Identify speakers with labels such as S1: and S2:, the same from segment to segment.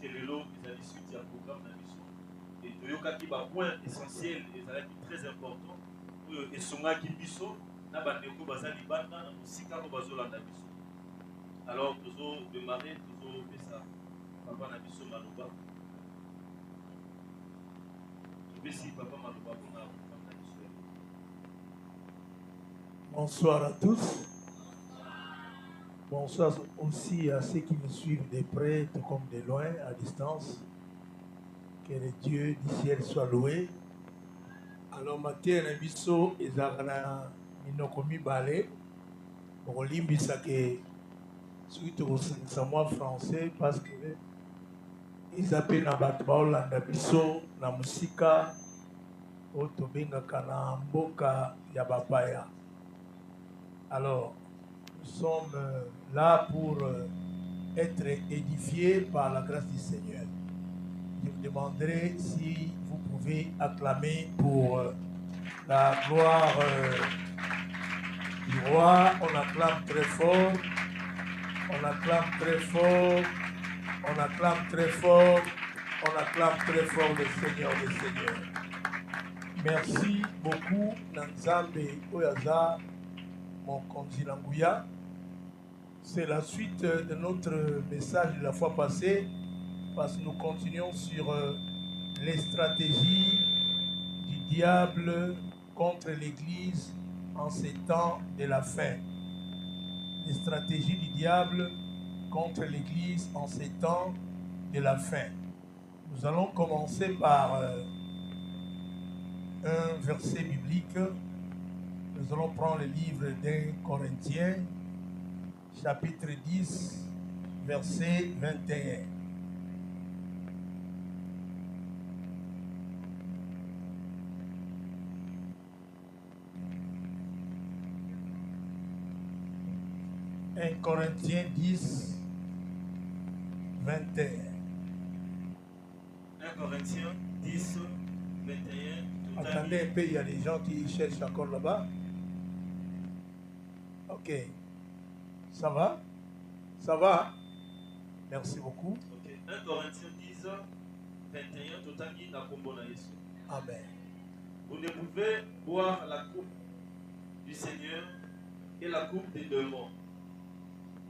S1: que lelo ezali suite ya programme na biso et toyokaki bapoint essentiel ezalaki très important oyo esungaki biso na bandeko baza libanda na mosika oyo bazolanda biso. Alors tozodemare tozopesa papa na biso maloba topesi papa maloba mpona programme na biso.
S2: Bonsoir à tous. Bonsoir aussi à ceux qui me suivent de près tout comme de loin, à distance. Que le Dieu du ciel soit loué. Alors, matin, na biso ezakana minoko mibale. Bolimbisa ke suite au moi français parce que ils appellent na bato baolanda biso na musika oyo tobengaka na mboka ya bapaya. Alors, nous sommes là pour être édifiés par la grâce du Seigneur. Je vous demanderai si vous pouvez acclamer pour la gloire du roi. On acclame très fort. On acclame très fort. On acclame très fort. On acclame très fort le Seigneur des Seigneurs. Merci beaucoup, Nanzambe Oyaza, mon Konzilanguya. C'est la suite de notre message de la fois passée, parce que nous continuons sur les stratégies du diable contre l'Église en ces temps de la fin. Les stratégies du diable contre l'Église en ces temps de la fin. Nous allons commencer par un verset biblique. Nous allons prendre le livre d'un Corinthiens, chapitre 10, verset 21. Un Corinthiens 10, 21.
S1: 1 Corinthiens 10, 21.
S2: Attendez un peu, il y a des gens qui cherchent encore là-bas. Ok. Ça va? Ça va? Merci beaucoup.
S1: Okay. 1 Corinthiens 10, 21. Totangi na kombo na Yesu.
S2: Amen.
S1: Vous ne pouvez boire la coupe du Seigneur et la coupe des démons.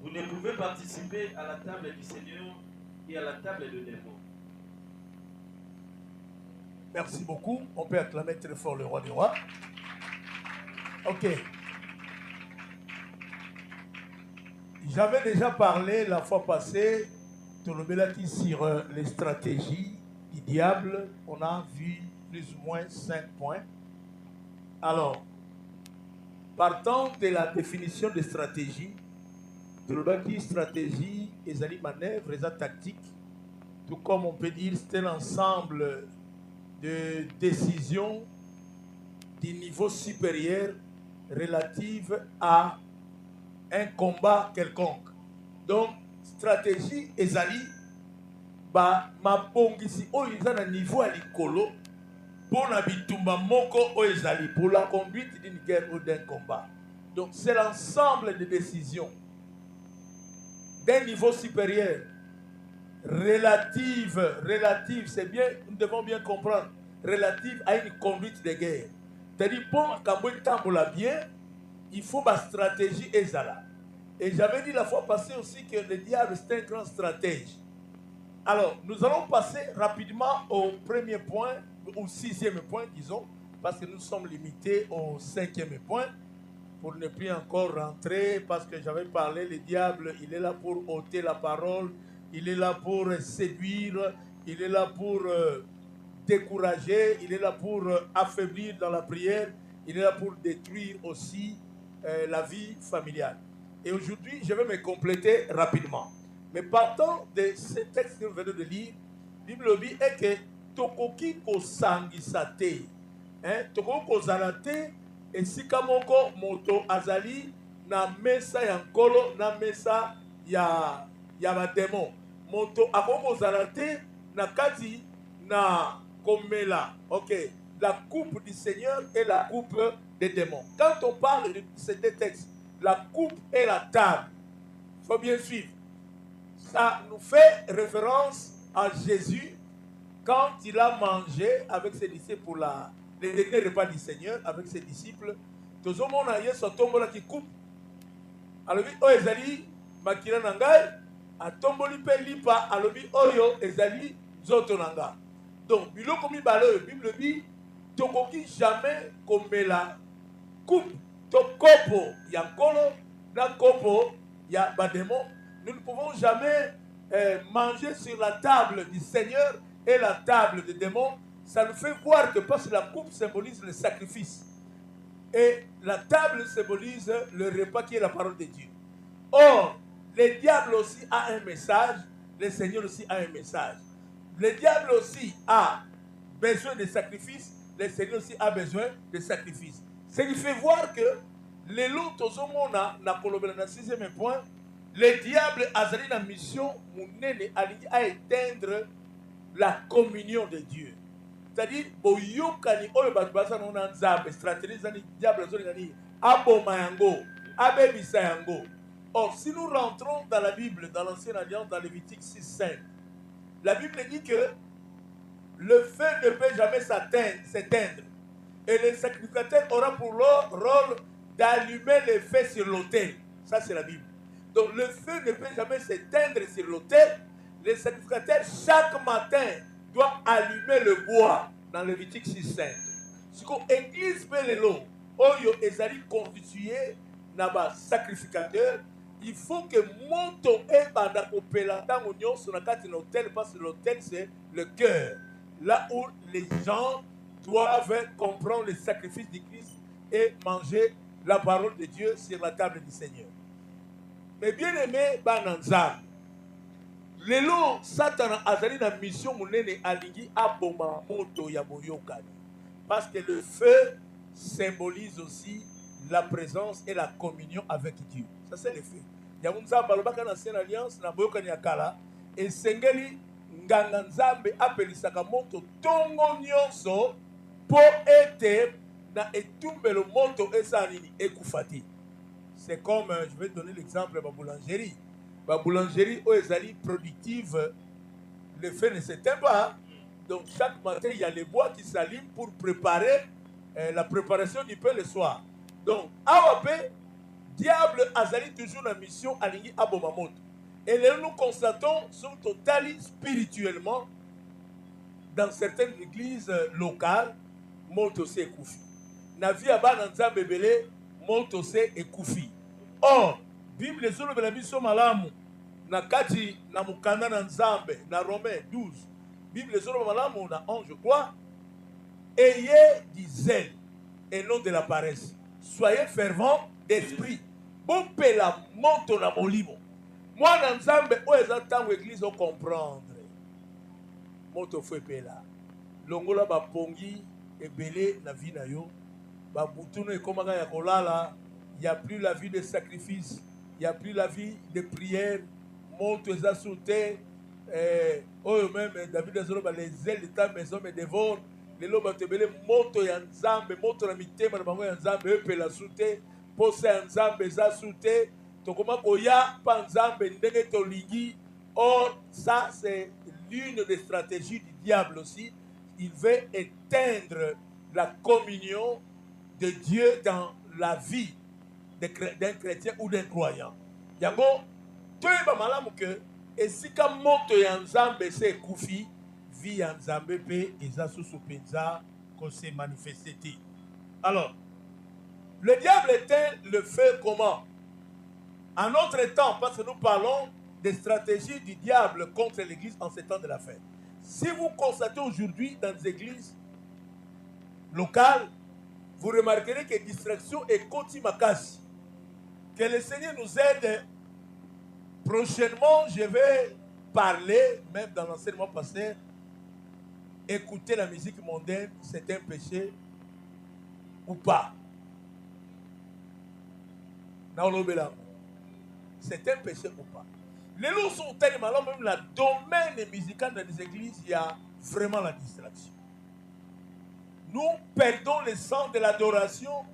S1: Vous ne pouvez participer à la table du Seigneur et à la table des démons.
S2: Merci beaucoup. On peut acclamer très fort le roi des rois. Ok. J'avais déjà parlé la fois passée, Tolobelaki, sur les stratégies du diable. On a vu plus ou moins 5 points. Alors, partant de la définition de stratégie, Tolobelaki, stratégie, les manœuvres, les tactiques, tout comme on peut dire, c'est l'ensemble de décisions du niveau supérieur relative à un combat quelconque. Donc, stratégie ezali ba mabongisi oyo eza na niveau ya likolo pour na bitumba moko oyo ezali pour la conduite d'une guerre ou d'un combat. Donc, c'est l'ensemble des décisions d'un niveau supérieur relative, c'est bien, nous devons bien comprendre, relative à une conduite de guerre. C'est-à-dire, pour qu'on bien, il faut ma stratégie ezala. Et j'avais dit la fois passée aussi que le diable c'est un grand stratège. Alors, nous allons passer rapidement au premier point, au 6e point, disons, parce que nous sommes limités au 5e point, pour ne plus encore rentrer, parce que j'avais parlé, le diable, il est là pour ôter la parole, il est là pour séduire, il est là pour décourager, il est là pour affaiblir dans la prière, il est là pour détruire aussi la vie familiale. Et aujourd'hui, je vais me compléter rapidement. Mais partant de ce texte que nous venons de lire, la Bible dit que tokoki ko sangisate, tokoki ko zalate, et si kamoko moto azali na mesa ya nkolo na mesa ya ba démon. Moto akoko zalate na kati na komela. OK, la coupe du Seigneur et la coupe des démons. Quand on parle de ces deux textes, la coupe et la table, il faut bien suivre. Ça nous fait référence à Jésus quand il a mangé avec ses disciples pour le dernier repas du Seigneur avec ses disciples. Tout le monde a eu son tombeau qui coupe. Alors, oh, ezali makila nangai, a tomboli pe lipa, alobi oyo ezali zoto nanga. Donc, biloko mi balo, Bible dit, tokoki jamais komela coupe, to kopo ya nkolo, na kopo ya bademo. Nous ne pouvons jamais manger sur la table du Seigneur et la table des démons. Ça nous fait voir que parce que la coupe symbolise le sacrifice. Et la table symbolise le repas qui est la parole de Dieu. Or, le diable aussi a un message, le Seigneur aussi a un message. Le diable aussi a besoin de sacrifices, le Seigneur aussi a besoin de sacrifices. Ce qui fait voir que les lots tozomona na kolobela na 6e point, le diable a une mission munene à éteindre la communion de Dieu. C'est-à-dire, boyokani oyo batubasa na nzambe, stratégie zani diable zoni nani aboma yango, abebisa yango. Or, si nous rentrons dans la Bible, dans l'Ancienne Alliance, dans Lévitique 6:5, la Bible dit que le feu ne peut jamais s'éteindre. Et le sacrificateur aura pour leur rôle d'allumer le feu sur l'autel. Ça, c'est la Bible. Donc, le feu ne peut jamais s'éteindre sur l'autel. Le sacrificateur, chaque matin, doit allumer le bois dans Lévitique 6:5. Ce qu'on église peut les lots, oyo ezali constitué naba sacrificateur, il faut que monto et banda opela tango nyonso na kati l'autel, parce que l'autel c'est le cœur, là où les gens doivent comprendre le sacrifice du Christ et manger la parole de Dieu sur la table du Seigneur. Mais bien aimé bananza, lelo Satan azali na mission munene alingi aboma moto ya boyokani, parce que le feu symbolise aussi la présence et la communion avec Dieu. Ça c'est le feu. Yango nzambe alobaka na Ancienne Alliance na boyokani ya kala, esengeli nganga nzambe apelisaka moto tongo nyonso po ete na etumbelo moto esa nini ekufati. C'est comme, je vais donner l'exemple de ma boulangerie. Ma boulangerie où elle est productive, le feu ne s'éteint pas. Donc chaque matin, il y a les bois qui s'allument pour préparer la préparation du pain le soir. Donc, AWP, diable azali toujours la mission à l'ingui abomamoto. Et là, nous constatons, sont totalement spirituellement, dans certaines églises locales, moto se koufi. Na vie aba nanza bebele, moto se ekoufi. Or, Bible zolo bela biso malamu na kati na mukanda na nzambe na Romains 12. Bible zolo malamu na 11 je crois. Ayez du zèle et non de la paresse. Soyez fervents d'esprit. Bon pela moto na molimo. Moi na nzambe o ezata église o comprendre. Moto fwe pela. Longola ba pongi ebele na vie na yo. Ba butuno ekomaka ya kolala. Il n'y a plus la vie de sacrifice, il n'y a plus la vie de prière. Monte eza sauté, oh même David Azoroba, les ailes de ta maison me dévorent. Les lobes te belé moto ya nzambe, moto na mitema na bango ya nzambe epe la sauté, pose ya nzambe eza sauté. Tokoma koya pa nzambe ndenge tolingi. Or ça c'est l'une des stratégies du diable aussi. Il veut éteindre la communion de Dieu dans la vie d'un chrétien ou d'un croyant. Yango, toyeba malamu que esika moto ya nzambe se kufi, vi ya nzambe pe eza susu penza ko se manifester. Alors, le diable éteint le feu comment? En notre temps, parce que nous parlons des stratégies du diable contre l'église en ces temps de la fin. Si vous constatez aujourd'hui dans les églises locales, vous remarquerez que distraction est kotimakasi. Que le Seigneur nous aide. Prochainement, je vais parler, même dans l'enseignement pasteur, écouter la musique mondaine, c'est un péché ou pas. C'est un péché ou pas. Les lois sont tellement là, même le domaine musical dans les églises, il y a vraiment la distraction. Nous perdons le sens de l'adoration,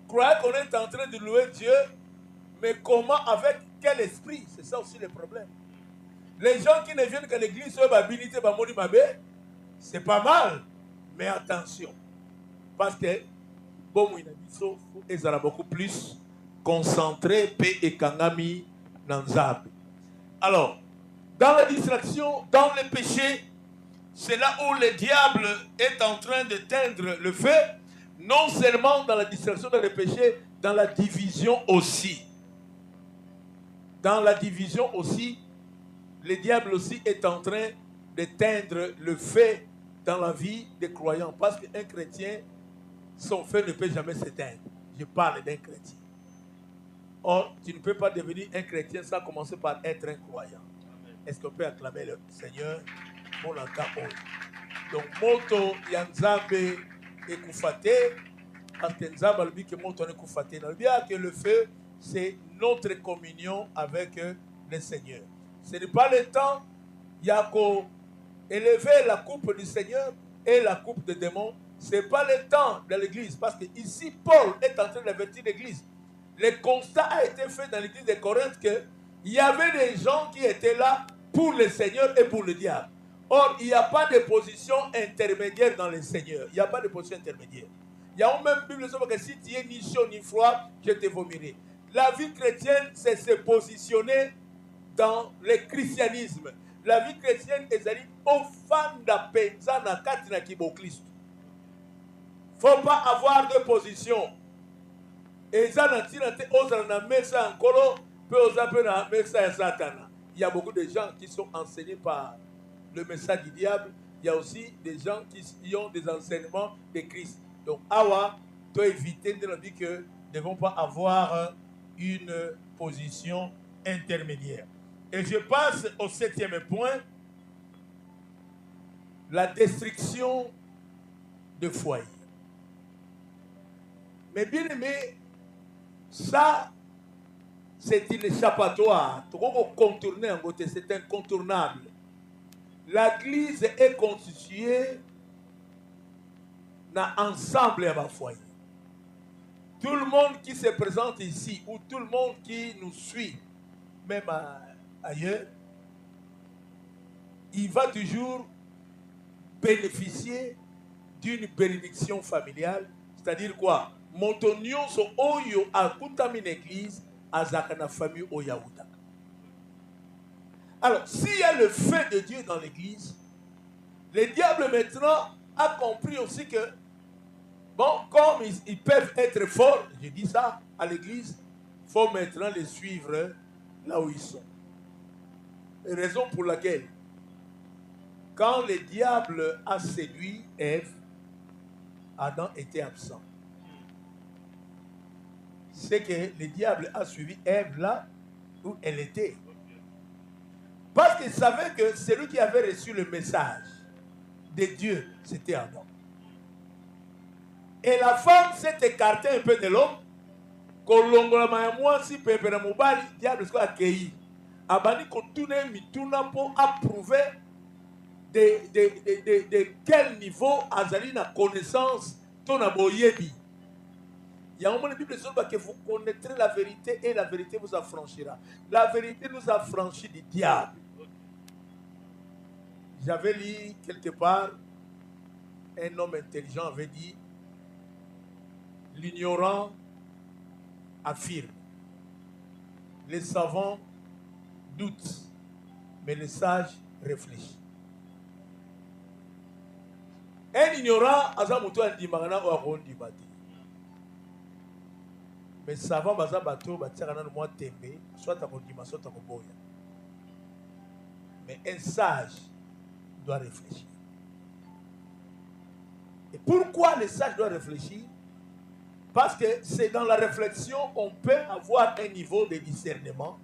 S2: croyons qu'on est en train de louer Dieu, mais comment, avec quel esprit? C'est ça aussi le problème. Les gens qui ne viennent qu'à l'église, c'est pas mal. Mais attention. Parce que, bon, ils sont beaucoup plus concentrés, paix et kangami, nanzab. Alors, dans la distraction, dans le péché, c'est là où le diable est en train de teindre le feu, non seulement dans la distraction, dans le péché, dans la division aussi. Dans la division aussi, le diable aussi est en train de teindre le feu dans la vie des croyants. Parce qu'un chrétien, son feu ne peut jamais s'éteindre. Je parle d'un chrétien. Or, tu ne peux pas devenir un chrétien sans commencer par être un croyant. Est-ce qu'on peut acclamer le Seigneur pour l'entendre? Donc, moto yanzambe ekufate, parce que nzambe albi que moto ekufate. On bien que le feu, c'est notre communion avec le Seigneur. Ce n'est pas le temps, il y a qu'à élever la coupe du Seigneur et la coupe des démons. Ce n'est pas le temps de l'église, parce que ici, Paul est en train d'avertir l'église. Le constat a été fait dans l'église de Corinthe qu'il y avait des gens qui étaient là pour le Seigneur et pour le diable. Or, il n'y a pas de position intermédiaire dans le Seigneur. Il n'y a pas de position intermédiaire. Il y a même Bible que si tu es ni chaud ni froid, je te vomirai. La vie chrétienne, c'est se positionner dans le christianisme. La vie chrétienne est d'aller au fan d'Apenza na katina kibo Christ. Il ne faut pas avoir de position. Et ça, il y a beaucoup de gens qui sont enseignés par le message du diable. Il y a aussi des gens qui ont des enseignements de Christ. Donc, awa, tu dois éviter de dire que ne vont pas avoir une position intermédiaire. Et je passe au 7e point, la destruction de foyer. Mais bien aimé, ça, c'est une échappatoire. C'est incontournable. L'église est constituée d'un ensemble à ma foyer. Tout le monde qui se présente ici, ou tout le monde qui nous suit, même ailleurs, il va toujours bénéficier d'une bénédiction familiale. C'est-à-dire quoi? Montonio so oyo akutami une église azaka na famille oyaouda. Alors, s'il y a le feu de Dieu dans l'église, le diable maintenant a compris aussi que, bon, comme ils peuvent être forts, je dis ça à l'église, il faut maintenant les suivre là où ils sont. Raison pour laquelle, quand le diable a séduit Ève, Adam était absent. C'est que le diable a suivi Ève là où elle était. Parce qu'il savait que celui qui avait reçu le message de Dieu, c'était Adam. Et la femme s'est écartée un peu de l'homme. Si le diable soit accueilli. Abani kotune mituna pour approuver de quel niveau Azali na connaissance ton aboyebi. Il y a un moment de la Bible que vous connaîtrez la vérité et la vérité vous affranchira. La vérité nous affranchit du diable. J'avais lu quelque part, un homme intelligent avait dit, l'ignorant affirme, les savants doutent, mais les sages réfléchissent. Un ignorant, azamuto andimagana ou arondi bati. Mais savant baza bato batiakana no moi tembe, soit à kondima, soit à koboya. Mais un sage doit réfléchir. Et pourquoi le sage doit réfléchir? Parce que c'est dans la réflexion qu'on peut avoir un niveau de discernement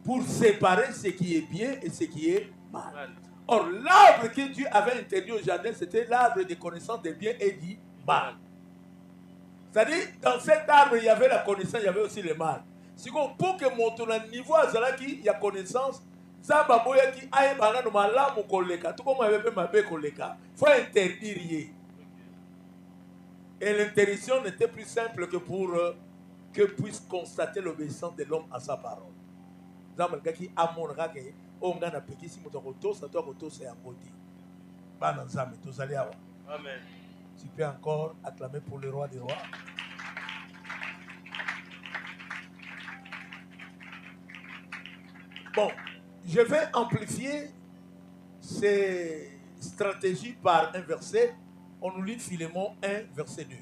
S2: pour séparer ce qui est bien et ce qui est mal. Or, l'arbre que Dieu avait interdit au jardin, c'était l'arbre de connaissance des biens et du mal. C'est-à-dire, dans cet arbre, il y avait la connaissance, il y avait aussi le mal. C'est pour que mon niveau à Zalaki, il y a connaissance, ça va qui aille pendant le mal mon collègue, tout comme avait fait ma belle collègue, il faut interdire. Et l'interdiction n'était plus simple que pour que puisse constater l'obéissance de l'homme à sa parole. onga na pekisi moto kotosa to kotosa ya ngoti. Bana nzambe tozali awa.
S1: Amen.
S2: Tu peux encore acclamer pour le roi des rois. Bon, je vais amplifier ces stratégies par un verset. On nous lit Philémon 1, verset 2.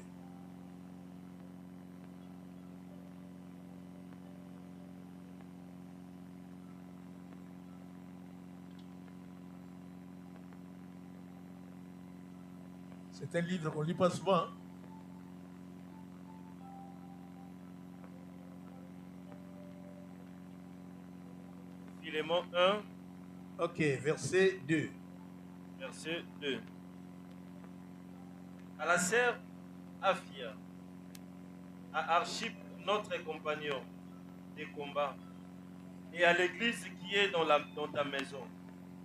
S2: C'est un livre qu'on ne lit pas souvent. Hein?
S1: Philémon 1.
S2: Ok, verset 2.
S1: Verset 2. À la sœur Aphia, à Archip, notre compagnon de combat, et à l'église qui est dans ta maison.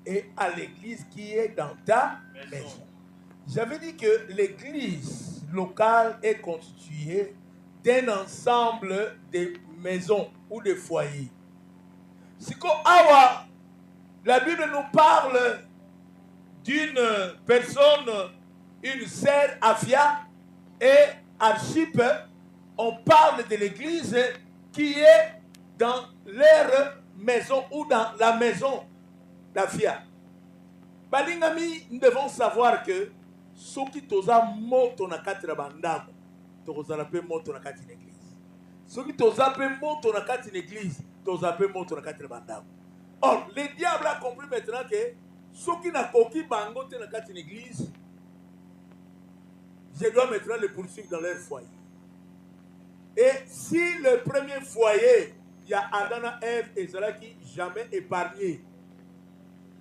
S2: Et à l'église qui est dans ta maison. J'avais dit que l'église locale est constituée d'un ensemble de maisons ou de foyers. Siko awa, la Bible nous parle d'une personne, une sœur Aphia et Archip. On parle de l'église qui est dans leur maison ou dans la maison d'Aphia. Balingami, nous devons savoir que ceux qui toza moto na kati na bandako, toza pe moto na kati na église. Ceux qui toza pe moto na kati na église, toza pe moto na kati na bandako. Or, le diable a compris maintenant que ceux qui n'a koki bango te na kati na église, je dois maintenant les poursuivre dans leur foyer. Et si le premier foyer, il y a Adana, Ève et Zalaki, jamais épargné.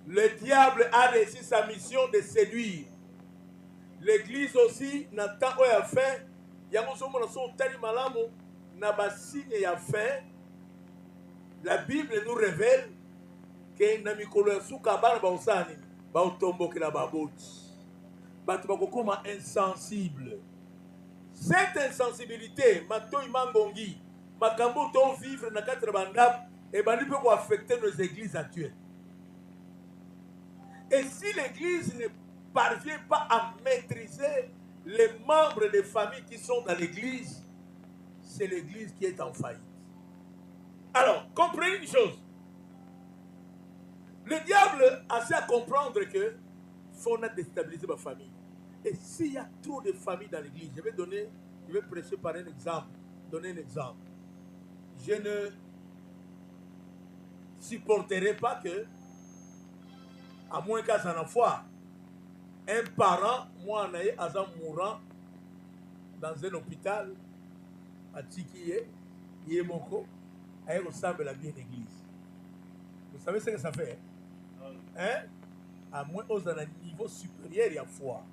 S2: Le diable a réussi sa mission de séduire. L'église aussi n'a pas eu à faire. Il y a un fait. La Bible nous révèle que Namikolo Soukabana Baosani, Baotombo Kilababoti, Batubakokoma insensible. Cette insensibilité, Matoi Mangongi, Makambo ton vivre na quatre bandab, et Bani peut affecter nos églises actuelles. Et si l'église ne parvient pas à maîtriser les membres des familles qui sont dans l'église, c'est l'église qui est en faillite. Alors, comprenez une chose. Le diable a su à comprendre que faut déstabiliser ma famille. Et s'il y a trop de familles dans l'église, je vais prêcher par un exemple, donner un exemple. Je ne supporterai pas que, à moins qu'à son enfant, un parent, moi, en ayant un mourant dans un hôpital, à Tikiye, Yemoko, à ressemble à bien l'église. Vous savez ce que ça fait? Hein? À moins aux un niveau supérieur à foi.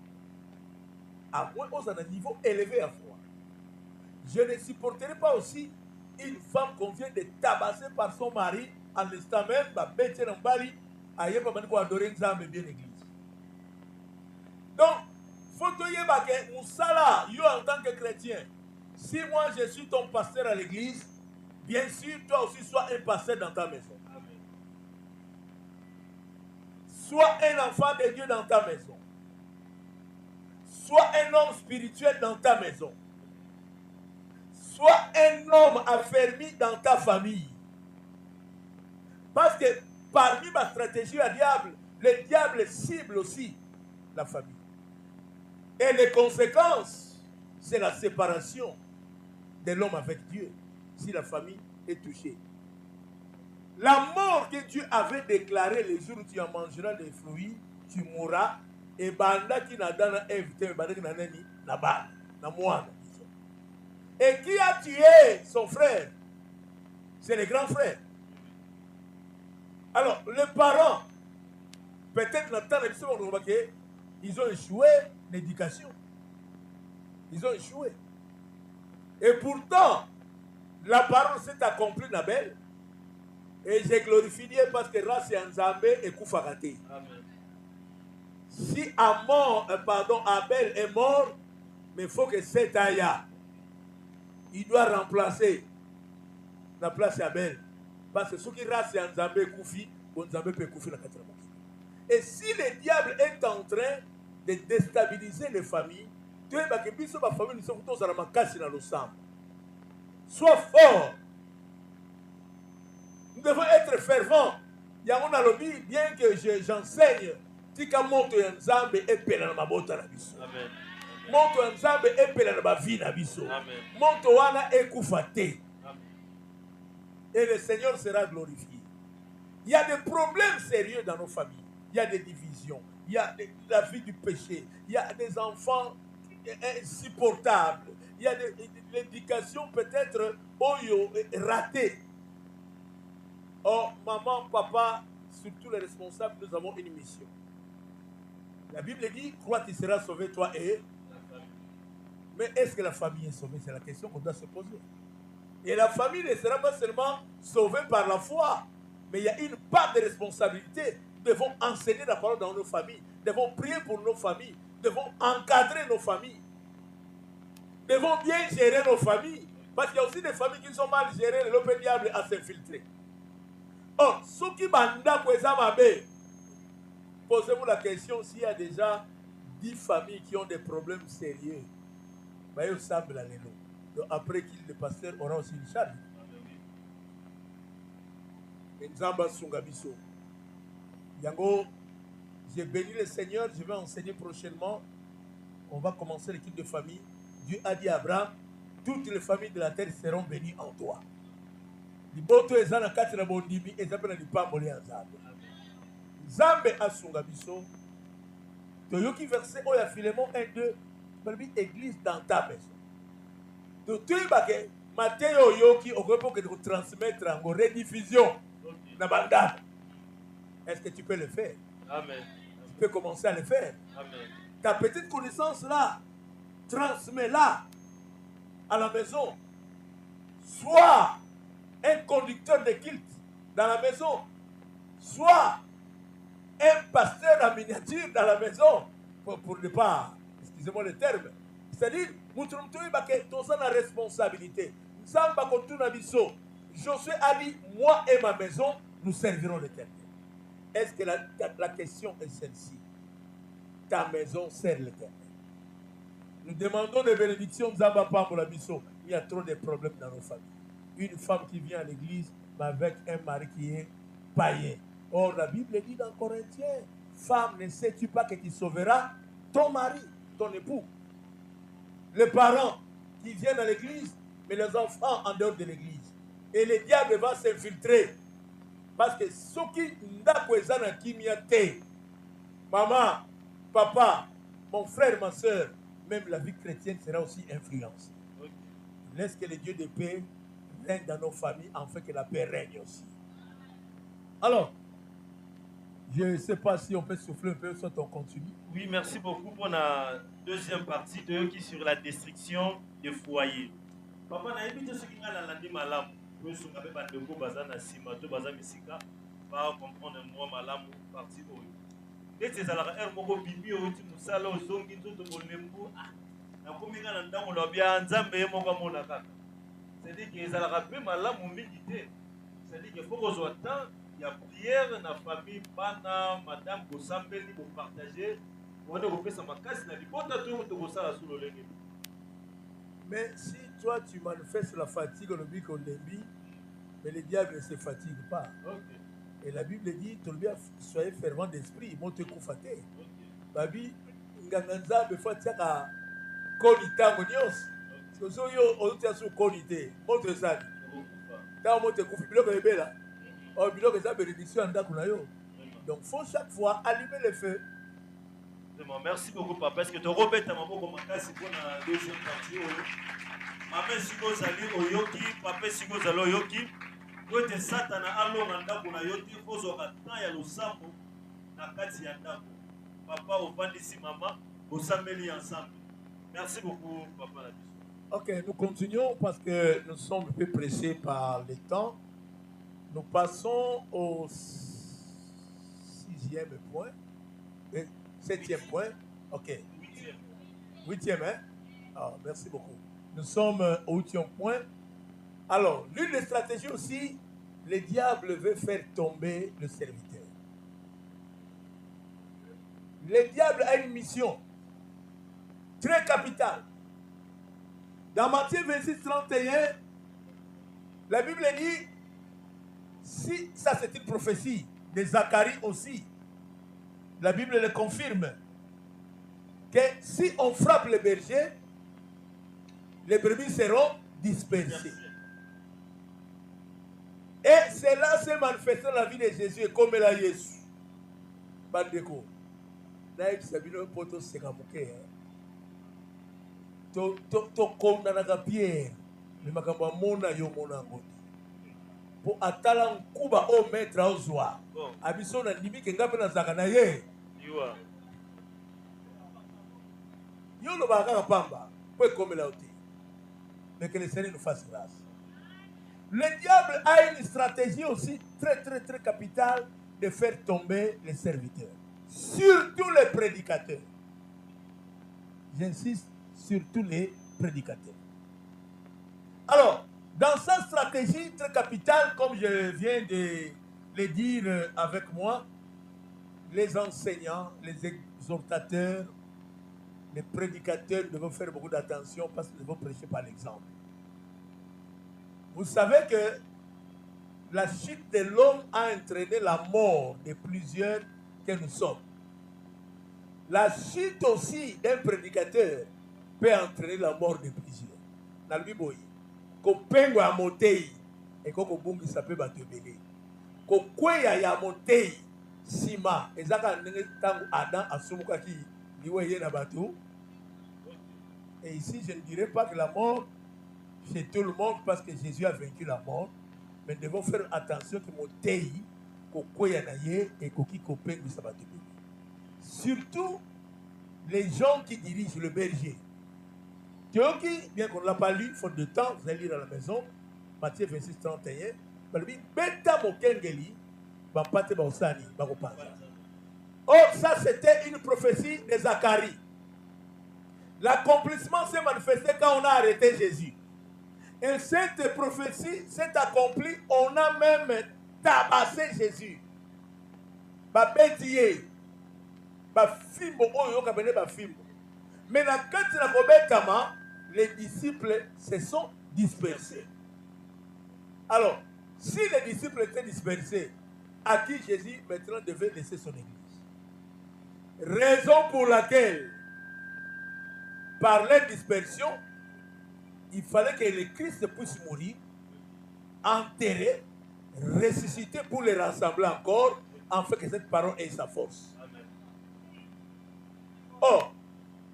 S2: À moins aux un niveau élevé à foi. Je ne supporterai pas aussi une femme qu'on vient de tabasser par son mari en l'instant même, bête en bali, à adorer Nzambe bien l'église. Donc, faut que tu Moussala, yo en tant que chrétien, si moi je suis ton pasteur à l'église, bien sûr, toi aussi sois un pasteur dans ta maison. Amen. Sois un enfant de Dieu dans ta maison. Sois un homme spirituel dans ta maison. Sois un homme affermi dans ta famille. Parce que parmi ma stratégie à diable, le diable cible aussi la famille. Et les conséquences, c'est la séparation de l'homme avec Dieu, si la famille est touchée. La mort que Dieu avait déclarée le jour où tu en mangeras des fruits, tu mourras, et banda qui n'a dans et qui a tué son frère? C'est le grand frère. Alors, les parents, peut-être ils ont échoué l'éducation. Ils ont échoué. Et pourtant, la parole s'est accomplie, Nabel. Et j'ai glorifié Dieu parce que race et Nzambe et Koufakate. Amen. Si Abel est mort, mais il faut que cet aya, il doit remplacer la place d'Abel. Parce que ceux qui race et Nzambe Koufi, Et si le diable est en train de déstabiliser les familles, sois fort. Nous devons être fervents. Bien que j'enseigne, tika moto ya nzambe epela na mabota na biso.
S1: Amen.
S2: Moto ya nzambe epela na bavi na biso. Moto wana ekufa te. Et le Seigneur sera glorifié. Il y a des problèmes sérieux dans nos familles. Il y a des divisions. Il y a la vie du péché. Il y a des enfants insupportables. Il y a l'éducation peut-être ratée. Oh, maman, papa, surtout les responsables, nous avons une mission. La Bible dit, crois tu seras sauvé, toi et... Mais est-ce que la famille est sauvée? C'est la question qu'on doit se poser. Et la famille ne sera pas seulement sauvée par la foi, mais il y a une part de responsabilité. Nous devons enseigner la parole dans nos familles. Nous devons prier pour nos familles. Nous devons encadrer nos familles. Nous devons bien gérer nos familles. Parce qu'il y a aussi des familles qui sont mal gérées, le diable à s'infiltrer. Oh, ceux qui posez-vous la question s'il y a déjà 10 familles qui ont des problèmes sérieux. Donc après qu'il le pasteur aura aussi une charge. Yango, j'ai béni le Seigneur, je vais enseigner prochainement. On va commencer l'équipe de famille. Dieu a dit à Abraham, toutes les familles de la terre seront bénies en toi. Liboto ezana kati na bondimi ezapena lipamboli ya Nzambe. Nzambe asunga biso. Toyoki verset oya Philémon 1-2, balobi église dans ta maison. To tuyibake Matthieu yoki okopo que transmettre en rediffusion na banda. Est-ce que tu peux le faire?
S1: Amen.
S2: Tu peux commencer à le faire.
S1: Amen.
S2: Ta petite connaissance là, transmets-la à la maison. Sois un conducteur de culte dans la maison. Sois un pasteur en miniature dans la maison. Pour ne pas, excusez-moi le terme. C'est-à-dire, nous avons la responsabilité. Josué a dit, moi et ma maison, nous servirons l'Éternel. Est-ce que la question est celle-ci? Ta maison sert l'Éternel. Nous demandons des bénédictions. Il y a trop de problèmes dans nos familles. Une femme qui vient à l'église avec un mari qui est païen. Or, la Bible dit dans Corinthiens, femme, ne sais-tu pas que tu sauveras ton mari, ton époux? Les parents qui viennent à l'église, mais les enfants en dehors de l'église. Et le diable va s'infiltrer. Parce que ceux qui n'ont kimia te, maman, papa, mon frère, ma soeur, même la vie chrétienne sera aussi influencée. Laisse que le Dieu de paix règne dans nos familles, afin que la paix règne aussi. Alors, je ne sais pas si on peut souffler un peu, soit on continue.
S1: Oui, merci beaucoup pour la deuxième partie de qui sur la destruction des foyers. Papa, na évité ce qui a la landi malam. Nous sommes avec Bandeko Bazana Sima, deux Bazan Misika, va comprendre moi malam partie haut. Et c'est à la air moko bibi au ti musala au zongi nzoto bolembo. Na kominga na ndango lo bia nzambe moko mona kaka. C'est-à-dire que ça la rappelle malam mingi te. C'est-à-dire que faut qu'on temps il y a prière dans la famille, bana, madame, vous sambeli, vous partagez, vous allez vous faire ça ma casse, la libota tout le monde ça sur le legue.
S2: Mais si toi tu manifestes la fatigue, le but qu'on débit, mais le diable ne se fatigue pas. Okay. Et la Bible dit, soyez fervent d'esprit, monte koufaté. Babi, nganganza befwa tiaka konita monios. Parce que yo otia sur konité, monte ça. Ta monte koufi biloko ebela. Oh, biloko eza bénédiction ndako na yo. Donc faut chaque fois allumer le feu.
S1: Merci beaucoup papa parce que tu rebête à maboko makasi pour la deuxième partie. Maman siko zali oyoki, papa siko zalo oyoki. Ko te satana alonga ndako na yo ti fozo ka temps ya losambo na kati ya ndako. Papa ovandisi maman, osambeli ensemble. Merci beaucoup papa.
S2: Ok, nous continuons parce que nous sommes un peu pressés par le temps. Nous passons au 6e point. 7e point. Ok. 8e, hein? Ah, merci beaucoup. Nous sommes au 8e point. Alors, l'une des stratégies aussi le diable veut faire tomber le serviteur. Le diable a une mission très capitale. Dans Matthieu 26, 31, la Bible dit, si ça c'est une prophétie de Zacharie aussi, la Bible le confirme, que si on frappe les bergers, les brebis seront dispersées. Et cela s'est manifesté dans la vie de Jésus et comme la Jésus. Bandeko. Naïk Sabino poto sekamuke. To kondanaka Pierre. Mais makamba mona yo mona ngoti. Pour atala nkuba o maître ozwa. Abiso na ndimi ke ngape na zaka na ye. Yo lo baka pamba. Pour comme la oti. Mais que le Seigneur nous fasse grâce. Le diable a une stratégie aussi très capitale de faire tomber les serviteurs. Surtout les prédicateurs. J'insiste, surtout les prédicateurs. Alors, dans sa stratégie très capitale, comme je viens de le dire avec moi, les enseignants, les exhortateurs, les prédicateurs devront faire beaucoup d'attention parce qu'ils vont prêcher par l'exemple. Vous savez que la chute de l'homme a entraîné la mort de plusieurs que nous sommes. La chute aussi d'un prédicateur peut entraîner la mort de plusieurs. Dans le Bible, kopengo ya motei et koko bungi sape batebele. Kokweya ya motei sima ezaka ndenge tango Adam asumukaki liwe ye na bato. Et ici je ne dirais pas que la mort chez tout le monde parce que Jésus a vaincu la mort, mais nous devons faire attention que motei kokweya na ye et koki kopengo sa batebele. Surtout les gens qui dirigent le berger. Théoki, bien qu'on ne l'a pas lu, faute de temps, vous allez lire à la maison, Matthieu 26, 31, Beta Mokengeli, Bapate Baosani, Baropanda. Or, ça c'était une prophétie de Zacharie. L'accomplissement s'est manifesté quand on a arrêté Jésus. Et cette prophétie s'est accomplie, on a même tabassé Jésus. Babetiye, Bafimbo, Oyo Kabene Bafimbo. Mais dans le cas de la les disciples se sont dispersés. Alors, si les disciples étaient dispersés, à qui Jésus maintenant devait laisser son église? Raison pour laquelle, par leur dispersion, il fallait que le Christ puisse mourir, enterrer, ressusciter pour les rassembler encore, afin que cette parole ait sa force. Amen. Or,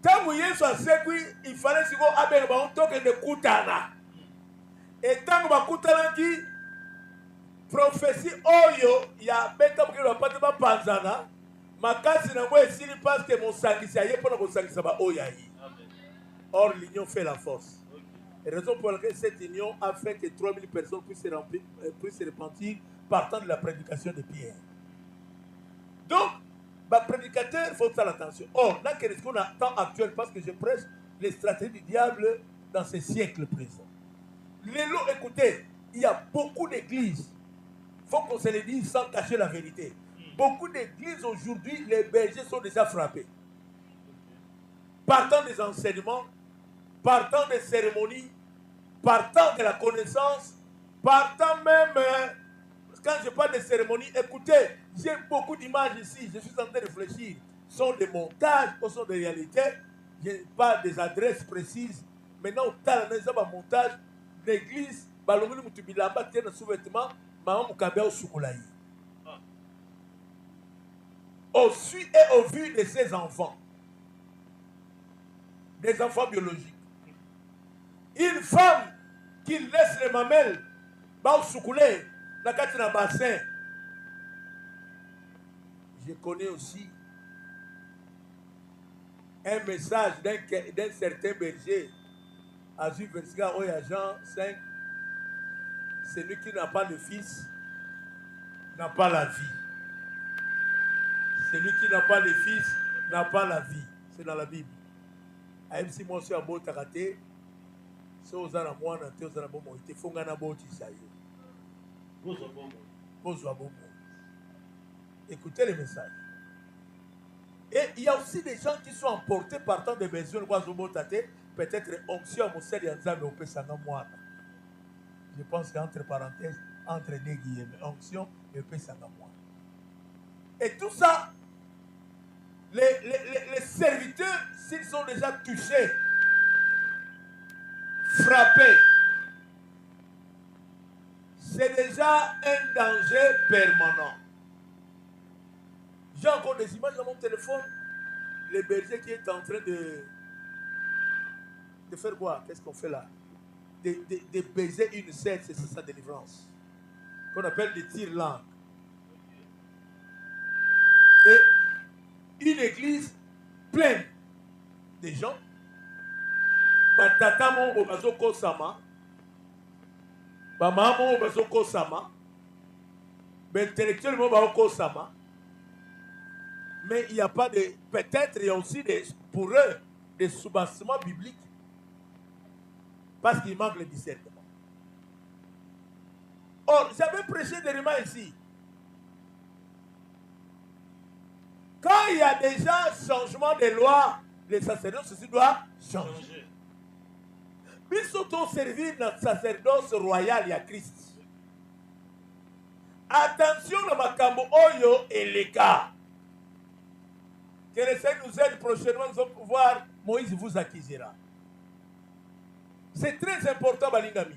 S2: tant que il fallait que et tant que prophétie oyo ya beta bukelo bapate ba panzana makasi na moi esili parce que mon sangisi aye pona ko sangisa ba oyayi. Or l'union fait la force. Et raison pour laquelle cette union a fait que 3000 personnes puissent se repentir partant de la prédication de Pierre. Donc bah, prédicateur, il faut faire attention. Or, là, qu'est-ce qu'on a temps actuel, parce que je prêche les stratégies du diable dans ces siècles présents. Lélo, écoutez, il y a beaucoup d'églises. Il faut qu'on se le dise sans cacher la vérité. Beaucoup d'églises aujourd'hui, les bergers sont déjà frappés. Partant des enseignements, partant des cérémonies, partant de la connaissance, partant même... quand je parle de cérémonie, écoutez, j'ai beaucoup d'images ici, je suis en train de réfléchir. Ce sont des montages, ce sont des réalités, je n'ai pas des adresses précises. Maintenant, on a un montage l'église, Balomini Moutubilamba, qui est un sous-vêtement, Maman Moukabé au Soukolaï. Au su et au vu de ses enfants, des enfants biologiques. Une femme qui laisse les mamelles, au Soukolaï, dans bassin. Je connais aussi un message d'un certain berger à Jules-Versiga, Jean 5. Celui qui n'a pas de fils n'a pas la vie. Celui qui n'a pas de fils n'a pas la vie. C'est dans la Bible. Même si moi je suis à beau takate, si vous avez un moine, vous avez un bon moïté, il faut que vous ayez. Bozwa bomoi. Écoutez le message. Et il y a aussi des gens qui sont emportés par tant de besoins. Peut-être onction Moussel Yanzame au Pesanga Moana. Je pense qu'entre parenthèses, entre deux guillemets, onction et Pesanga Moana. Et tout ça, les serviteurs, s'ils sont déjà touchés, frappés, c'est déjà un danger permanent. J'ai encore des images dans mon téléphone. Le berger qui est en train de faire quoi? Qu'est-ce qu'on fait là? De baiser une scène, c'est sa délivrance. Qu'on appelle des tire-langues. Et une église pleine de gens. Batata mon bazoko sama. Bama mon bazoko sama. Intellectuellement bazoko sama. Mais il n'y a pas de... Peut-être il y a aussi pour eux des soubassements bibliques. Parce qu'il manque le discernement. Or, j'avais prêché des remarques ici. Quand il y a déjà changement de loi, les sacerdoces aussi doivent changer. Ils sont servir notre sacerdoce royal à Christ. Attention à Makambo Oyo et les cas. Que le Seigneur nous aide prochainement, nous allons pouvoir, Moïse vous acquisira. C'est très important, Balingami.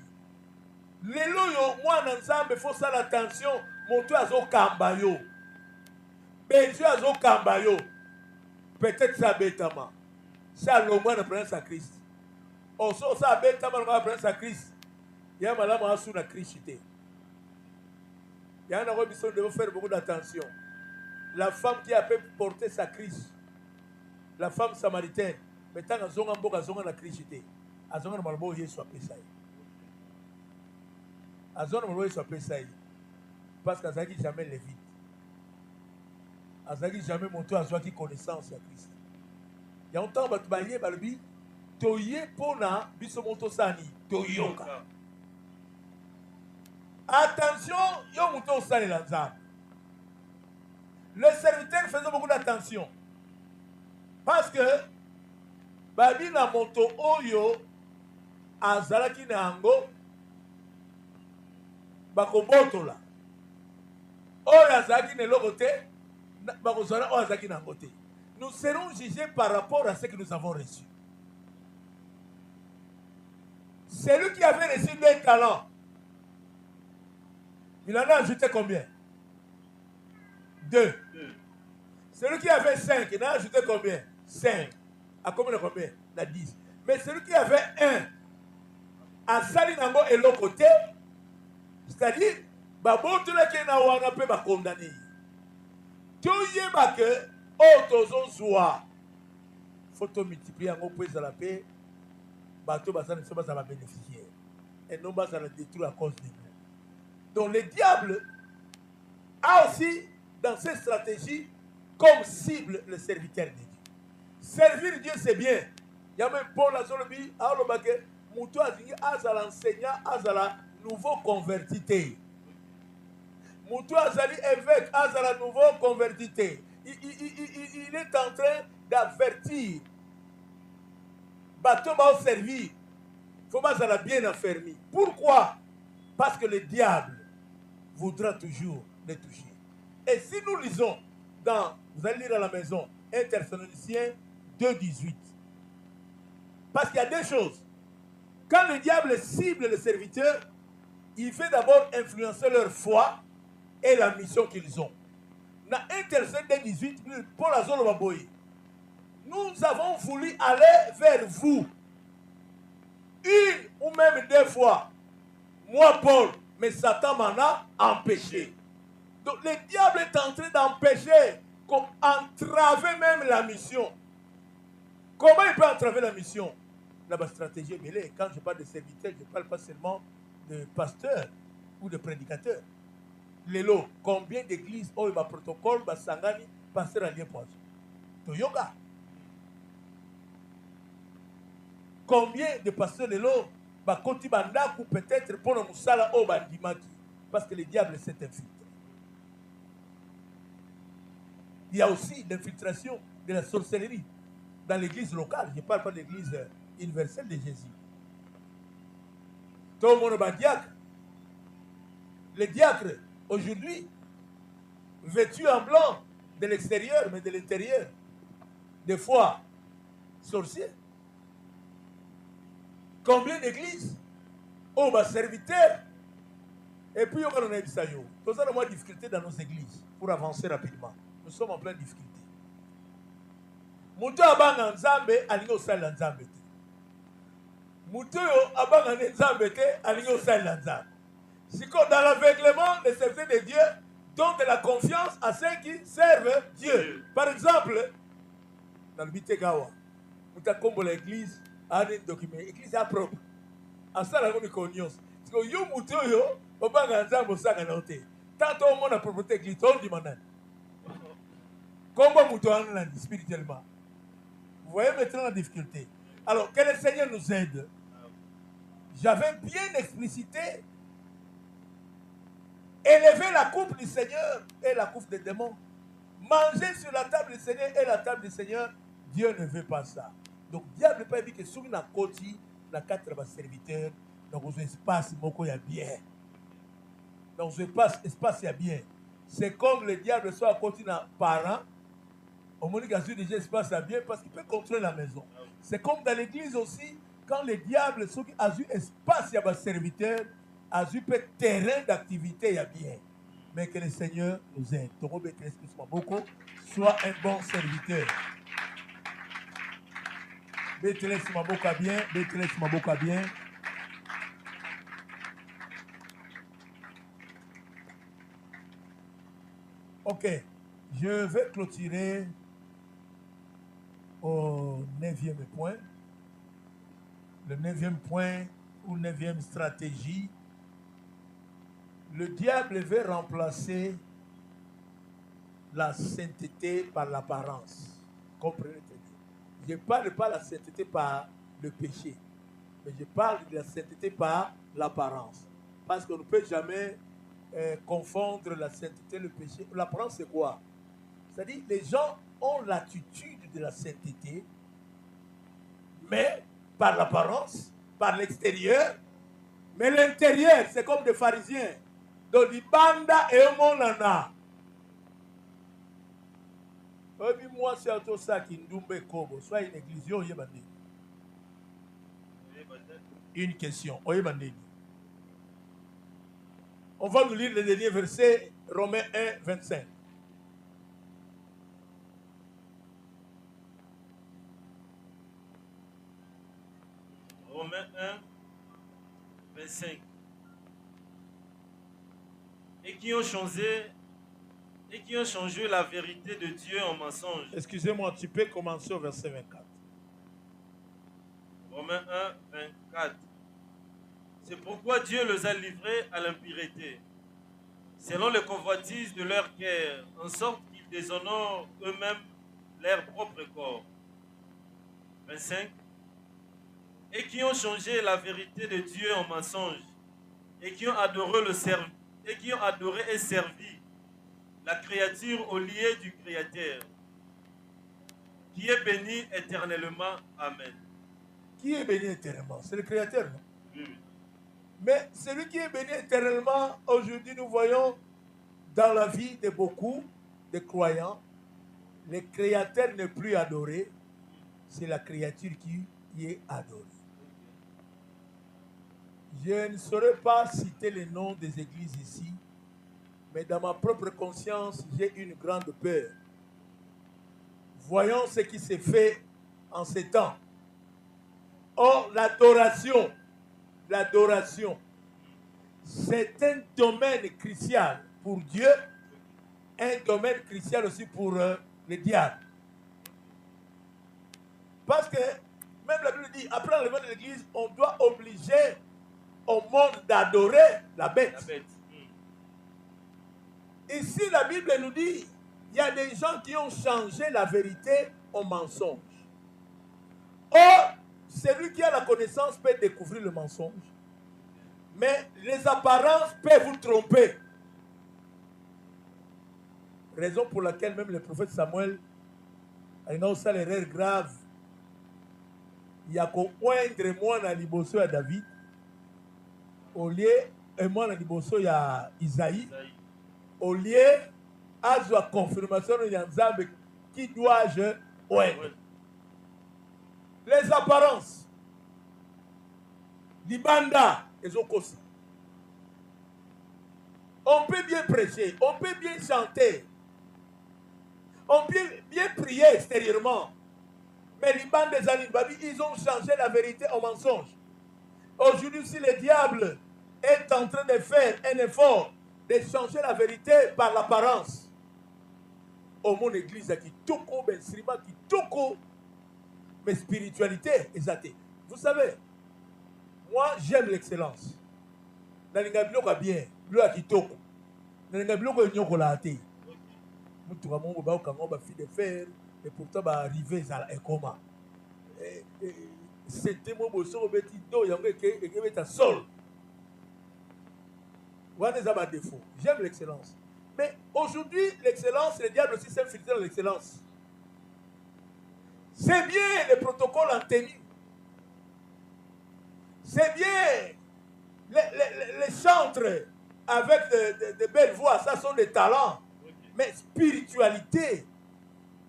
S2: Les loyaux, moi, ensemble, il faut faire attention. Mon toit à Kambayo. Bédieu à Kambayo. Peut-être ça bêtement. Ça, le moins, on prend sa Christ. On sort ça bêtement, on prend sa Christ. Il y a malade, on a sous la Christité. Il y a un endroit où nous devons faire beaucoup d'attention. La femme qui a pu porter sa Christ, la femme samaritaine, maintenant, on a la Christité. On a malabo Yesu apesa. Azon malabo Yesu apesa. Parce qu'Azaki jamais lévite. Azaki jamais monté à soi qui connaissance à Christ. Il y a un temps où tu as dit, toye pona biso moto sani toyoka. Attention, yo moto sani lanza. Les serviteurs faisaient beaucoup d'attention. Parce que babi na moto oyo azalaki na ango bakobotola. Oyo azalaki na lokote bakozala oyo azalaki na ango te. Nous serons jugés par rapport à ce que nous avons reçu. Celui qui avait reçu 2 talents, il en a ajouté combien? 2. Celui qui avait 5, il en a ajouté combien? 5. À combien de combien? À 10. Mais celui qui avait 1, à Salinango et l'autre côté, c'est-à-dire, babotu la qui na wana pe ba condamné. Tu yeba que autozon zoa. Faut te multiplier en opposé à la paix. Bateau va bénéficier. Et non pas ça la détruire à cause de nous. Donc le diable a aussi dans ses stratégies comme cible le serviteur de Dieu. Servir Dieu c'est bien. Il y a même Paul à Zolobi, à Olobake, Moutou Azini, Azala enseignant, Azala nouveau convertité. Moutou Azali évêque, Azala nouveau convertité. Il est en train d'avertir. Bateau va servir. Il faut pas ça bien affermi. Pourquoi? Parce que le diable voudra toujours les toucher. Et si nous lisons dans, vous allez lire à la maison, 1 Thessaloniciens 2,18. Parce qu'il y a 2 choses. Quand le diable cible les serviteurs, il fait d'abord influencer leur foi et la mission qu'ils ont. Dans 1 Thessaloniciens 2,18, Paul Azolo Baboyi. Nous avons voulu aller vers vous. 1 ou même 2 fois. Moi, Paul, mais Satan m'en a empêché. Donc le diable est en train d'empêcher, comme entraver même la mission. Comment il peut entraver la mission? La stratégie est mêlée. Quand je parle de serviteurs, je ne parle pas seulement de pasteurs ou de prédicateurs. Lélo, combien d'églises ont eu un protocole, un sangani, pasteur à lien poisson? Toyoga. Combien de pasteurs Lélo, Bakoti Bandaku peut-être pour le Moussala au Bandimaki? Parce que le diable s'est infiltré. Il y a aussi l'infiltration de la sorcellerie dans l'église locale. Je ne parle pas de l'église universelle de Jésus. Tout le monde est diacre. Les diacres, aujourd'hui, vêtus en blanc de l'extérieur, mais de l'intérieur, des fois, sorciers. Combien d'églises? Oh, ma serviteur. Et puis, on a dit ça. Nous avons des difficultés dans nos églises pour avancer rapidement. Nous sommes en pleine difficulté. Muto abanga nzambe alingo sala nzambe te. Muto abanga nzambe te alingo sala nzambe. Si dans l'aveuglement des serviteurs de Dieu, donne de la confiance à ceux qui servent Dieu. Par exemple, dans le Bitegawa, muta kombo l'église a un document, l'église est propre. En ça la connaissance. Parce que yo muto yo obanga nzambe osanga note. Tant au monde a propreté l'église, on dit maintenant. Comment muto en spirituellement. Vous voyez maintenant la difficulté. Alors, que le Seigneur nous aide. J'avais bien explicité. Élever la coupe du Seigneur et la coupe des démons. Manger sur la table du Seigneur et la table du Seigneur. Dieu ne veut pas ça. Donc, diable ne peut pas dire que sur la côte, la quatre serviteurs, dans vos espaces, il y a bien. Dans vos espaces, il y a bien. C'est comme le diable soit à côté d'un parent. Au moins, il y a déjà espace à bien parce qu'il peut contrôler la maison. C'est comme dans l'église aussi, quand le diable a eu espace, il y a un serviteur, a eu un terrain d'activité, il y a bien. Mais que le Seigneur nous aide. Soit un bon serviteur. Bien. Ok, je vais clôturer au 9e point. Le 9e point ou 9e stratégie. Le diable veut remplacer la sainteté par l'apparence. Comprenez? Je ne parle pas de la sainteté par le péché, mais je parle de la sainteté par l'apparence. Parce qu'on ne peut jamais confondre la sainteté et le péché. L'apparence, c'est quoi? C'est-à-dire, les gens ont l'attitude de la sainteté, mais par l'apparence, par l'extérieur. Mais l'intérieur, c'est comme des pharisiens. Donc, ils banda et monana. Moi, c'est autre ça qui nous kobo. Soit une église, une question. On va nous lire le dernier verset, Romains 1, 25.
S1: Romains 1, 25. Et qui ont changé la vérité de Dieu en mensonge.
S2: Excusez-moi, tu peux commencer au verset 24.
S1: Romains 1, 24. C'est pourquoi Dieu les a livrés à l'impureté, selon les convoitises de leur cœur, en sorte qu'ils déshonorent eux-mêmes leur propre corps. 25. Et qui ont changé la vérité de Dieu en mensonge, et qui ont adoré et servi la créature au lieu du Créateur, qui est béni éternellement. Amen.
S2: Qui est béni éternellement? C'est le Créateur, non?
S1: Oui.
S2: Mais celui qui est béni éternellement, aujourd'hui nous voyons dans la vie de beaucoup de croyants, le Créateur n'est plus adoré, c'est la créature qui est adorée. Je ne saurais pas citer les noms des églises ici, mais dans ma propre conscience, j'ai une grande peur. Voyons ce qui s'est fait en ces temps. Or, l'adoration, c'est un domaine crucial pour Dieu, un domaine crucial aussi pour le diable. Parce que, même la Bible dit, après l'enlèvement de l'église, on doit obliger au monde d'adorer la bête. Ici, la Bible nous dit, il y a des gens qui ont changé la vérité au mensonge. Or, celui qui a la connaissance peut découvrir le mensonge. Mais les apparences peuvent vous tromper. Raison pour laquelle même le prophète Samuel a une erreur grave. Il y a qu'au moindre moi dans liboso à David, au lieu et moi dans liboso il y a Isaïe, au lieu à la confirmation de Yanzambe qui dois-je oindre. Les apparences, l'ibanda et zokosi. On peut bien prêcher, on peut bien chanter, on peut bien prier extérieurement. Mais les bandes des Alibabi, ils ont changé la vérité en mensonge. Aujourd'hui, si le diable est en train de faire un effort de changer la vérité par l'apparence, au monde église qui toko, ben srima qui toko, mais spiritualité exaltée. Vous savez, moi j'aime l'excellence. Dans les gabilots bien, le qui toko. Dans les gabilots qui la athée. Nous trouvons que nous avons fait de fer. Et pourtant, va arriver à comment. C'était mon beau son, petit dos, il y a un sol. Voilà des défauts. J'aime l'excellence. Mais aujourd'hui, l'excellence, le diable aussi s'infiltre dans l'excellence. C'est bien les protocoles en tenue. C'est bien les chantres avec de belles voix, ça sont des talents. Mais spiritualité,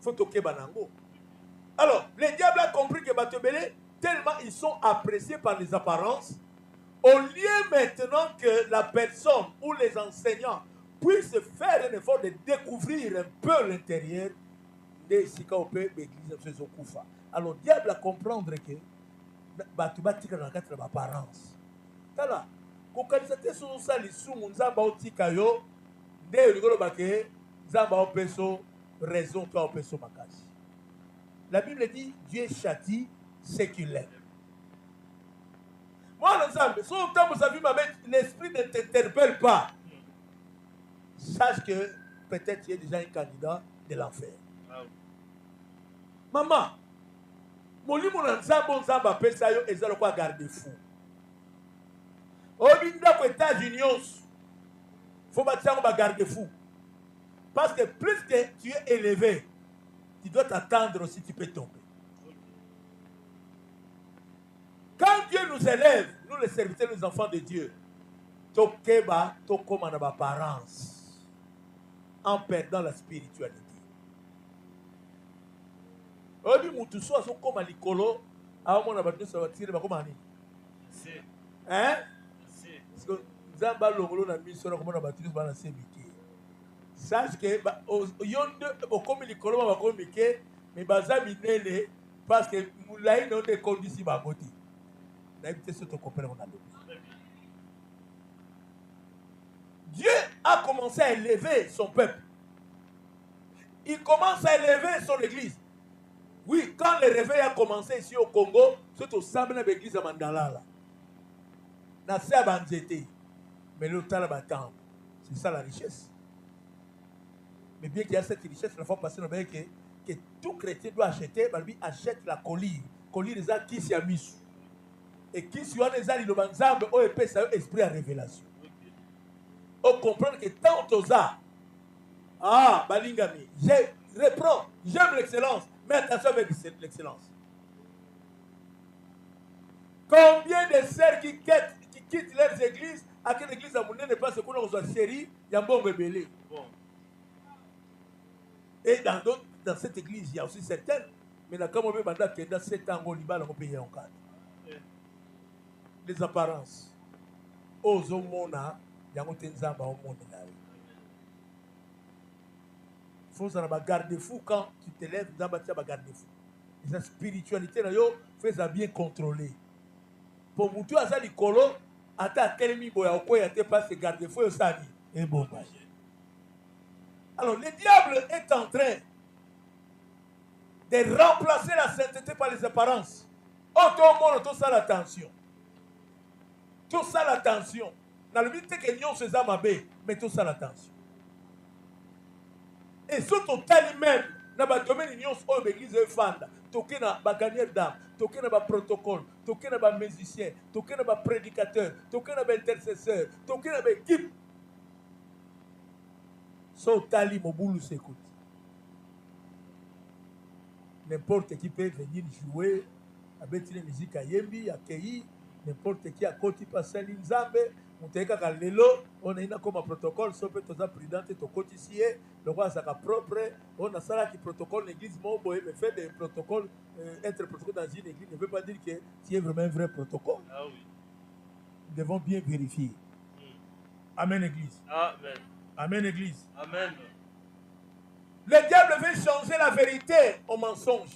S2: faut toquer banango. Alors, le diable a compris que Batobele, tellement ils sont appréciés par les apparences, au lieu maintenant que la personne ou les enseignants puissent faire un effort de découvrir un peu l'intérieur de Sikaope, l'église de Koufa. Alors, le diable a comprendre que Batubatika dans quatre apparences. Tala, kokalisate sur ça les sous Nzamba Otikayo, de rigolo bake, Nzamba Opeso. Raison toi au peso makasi. La Bible dit Dieu châtie ceux qui l'aiment. Moi, l'ensemble, si vous avez vu, l'esprit ne t'interpelle pas. Sache que peut-être tu es déjà un candidat de l'enfer. Maman, mon lit, mon ensemble appelle ça et ça le quoi garder fou. Au binda aux États-Unis, faut bâtir un garde fou. Parce que plus que tu es élevé, tu dois t'attendre aussi, tu peux tomber. Quand Dieu nous élève, nous les serviteurs, les enfants de Dieu, tokeba, tokoma na apparence, en perdant la spiritualité. Obi mutuso aso koma likolo, awo na batu sa batire bakoma ni. Hein? Parce que Zamba longolo na miso na komona batu ba na sebiki. Sache que yonde okomi likolo ba bakomi ke mais baza minene parce que moulai non de conditions ba ngoti. Na éviter ce to comprendre on a le. Dieu a commencé à élever son peuple. Il commence à élever son église. Oui, quand le réveil a commencé ici au Congo, c'est au Sambe na l'église à Mandalala. Na se banzete. Mais le temps là c'est ça la richesse. Mais bien qu'il y a cette richesse, la fois passée, on a dit que tout chrétien doit acheter, lui achète la colline. Colline des gens qui s'y a mis. Et qui s'y a mis, ils ont un esprit à révélation. On comprend que tant aux arts, ah, Balingami, je reprends, j'aime l'excellence, mais attention avec l'excellence. Combien de sœurs qui quittent leurs églises, à quelle église à Moundé n'est pas ce qu'on a reçu série, il y a un bon bébé. Et dans cette église, il y a aussi certaines, mais comme on veut que dans 7 ans, on va payer en cadre. Les apparences. Aux homona, il y a un tenzamba au monde. Il faut ça garder fou quand tu te lèves, tu vas garder fou. Et sa spiritualité, il faut ça bien contrôler. Pour vous, tu as ça, les colos, à ta telemi, boya, au quoi, il y a pas ce garde fou, ça dit. Et bon, alors, le diable est en train de remplacer la sainteté par les apparences. Oh, tout le monde, tout ça l'attention. Tout ça l'attention. Dans le but que nous faisons ma baie, mais tout ça l'attention. Et surtout, tel même, dans le domaine de l'union, l'église est fanda. toqué na ba gagneur d'âme, toqué na ba protocole, toqué na ba musicien, toqué na ba prédicateur, toqué na ba intercesseur, toqué na ba équipe. So tali mobulu s'écoute. N'importe qui peut venir jouer avec une musique à Yembi, à Kei, n'importe qui à côté passe l'Inzambe, on te kaka lelo, on a comme un protocole, sauf que tu as prudent et tu côté ici, le roi ça propre, on a ça qui protocole l'église, mon boy, mais fait des protocoles, être protocole dans une église ne veut pas dire que c'est vraiment un vrai protocole.
S1: Ah oui.
S2: Nous devons bien vérifier. Amen, église.
S1: Amen.
S2: Amen, église.
S1: Amen.
S2: Le diable veut changer la vérité au mensonge.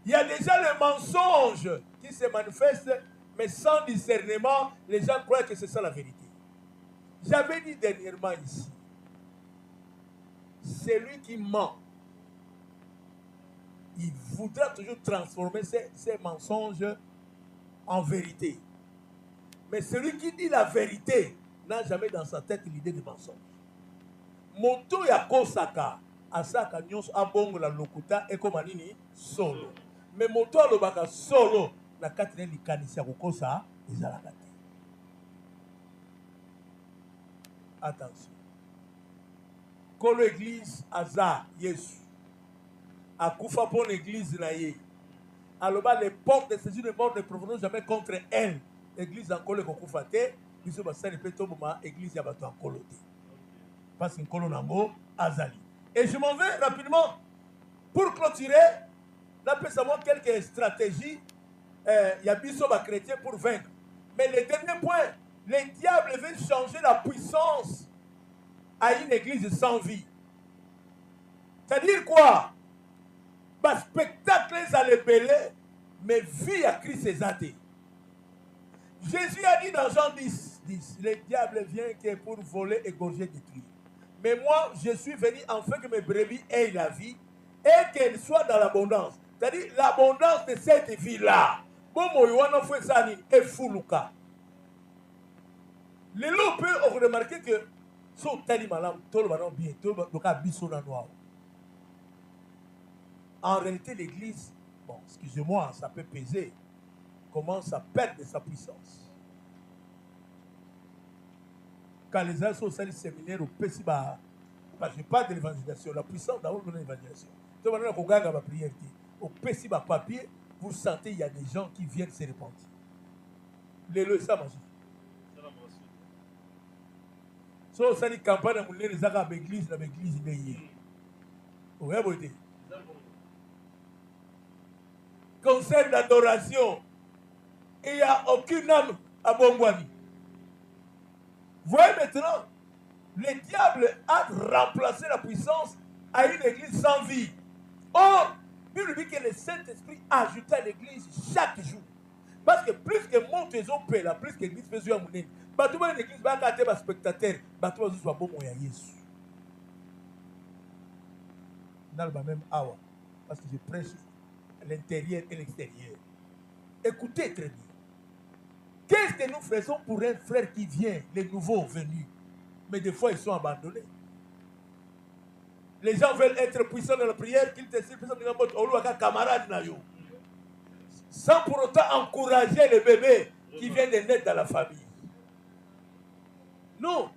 S2: Il y a déjà le mensonge qui se manifeste, mais sans discernement, les gens croient que c'est ça la vérité. J'avais dit dernièrement ici, celui qui ment, il voudra toujours transformer ses mensonges en vérité. Mais celui qui dit la vérité n'a jamais dans sa tête l'idée de mensonge. Moto ya kosaka asaka nyonso abongo la lokuta ekoma nini solo. Mais moto alobaka solo na kati na likanisi ya kokosa ezalaka te. Attention. Kolo église aza Yesu. Akufa pour l'église na ye. Aloba les portes de Jésus ne mort ne provenant jamais contre elle. L'église en kolo kokufa te, biso basali pe toboma église ya bato en kolo te. Parce que kolo nango azali. Et je m'en vais rapidement pour clôturer. Là, peut savoir quelques stratégies. Il y a biso ba chrétien pour vaincre. Mais le dernier point, le diable veut changer la puissance à une église sans vie. C'est-à-dire quoi? Bah, spectacle à l'ébélé, mais vie à Christ exalté. Jésus a dit dans Jean 10, le diable vient que pour voler, égorger, détruire. Mais moi, je suis venu afin que mes brebis aient la vie et qu'elles soient dans l'abondance. C'est-à-dire l'abondance de cette vie-là. Bon, moi, fait ça, et foulouka. Les loups peuvent remarquer que son tali malam, tout le monde bien, tout le monde biso na noir. En réalité, l'église, bon, excusez-moi, ça peut peser, commence à perdre sa puissance. Quand les gens sont au séminaire, au Pessiba, parce que je parle de l'évangélisation, la puissance d'abord de l'évangélisation. Donc, maintenant, on gagne ma prière. Au Pessiba papier, vous sentez, il y a des gens qui viennent se repentir. Les lois, ça marche. So, ça dit campagne de moulin, les arabes l'église, l'église, l'église. Vous voyez, concert d'adoration, il n'y a aucune âme à Bongwani. Vous voyez maintenant, le diable a remplacé la puissance à une église sans vie. Or, Bible dit que le Saint-Esprit ajoute à l'église chaque jour. Parce que plus que monte les autres paix, plus que l'église fait jouer à mon nez. Batou une église va garder les spectateurs. Batou va soit bon moyen Jésus. Dans le même awa. Parce que je prêche à l'intérieur et l'extérieur. Écoutez très bien. Qu'est-ce que nous faisons pour un frère qui vient, les nouveaux venus, mais des fois ils sont abandonnés. Les gens veulent être puissants dans la prière, qu'ils te disent, camarade, sans pour autant encourager les bébés qui viennent de naître dans la famille. Non.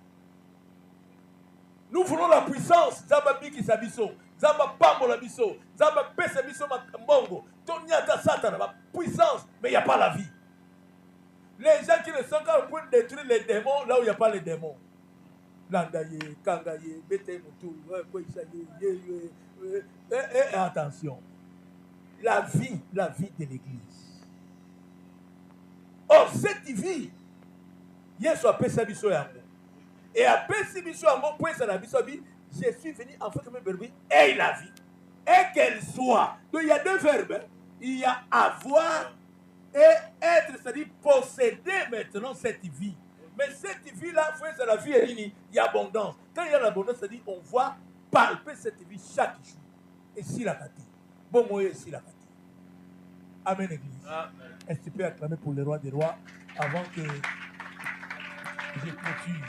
S2: Nous voulons la puissance. Zamba Biki Sabiso, Zamba Pambo la Biso, Zamba Pesa Biso Mbongo, Tonyata Satan, la puissance, mais il n'y a pas la vie. Les gens qui ne sont qu'à point de détruire les démons là où il n'y a pas les démons. Landaye, Kangaye, Bete Moutou, et attention. La vie de l'église. Or, cette vie, Yesu a pesa biso yango. Et a pesa biso yango, pesa la biso bi, je suis venu en fait que mes brebis aient la vie. Et qu'elle soit. Donc il y a deux verbes. Il y a avoir et être, c'est-à-dire posséder maintenant cette vie. Mais cette vie-là, c'est la vie, il y a abondance. Quand il y a l'abondance, c'est-à-dire on voit palper cette vie chaque jour. Et si la kati. Bon, moi, si la kati. Amen, Église. Amen. Est-ce que tu peux acclamer pour le roi des rois avant que je clôture?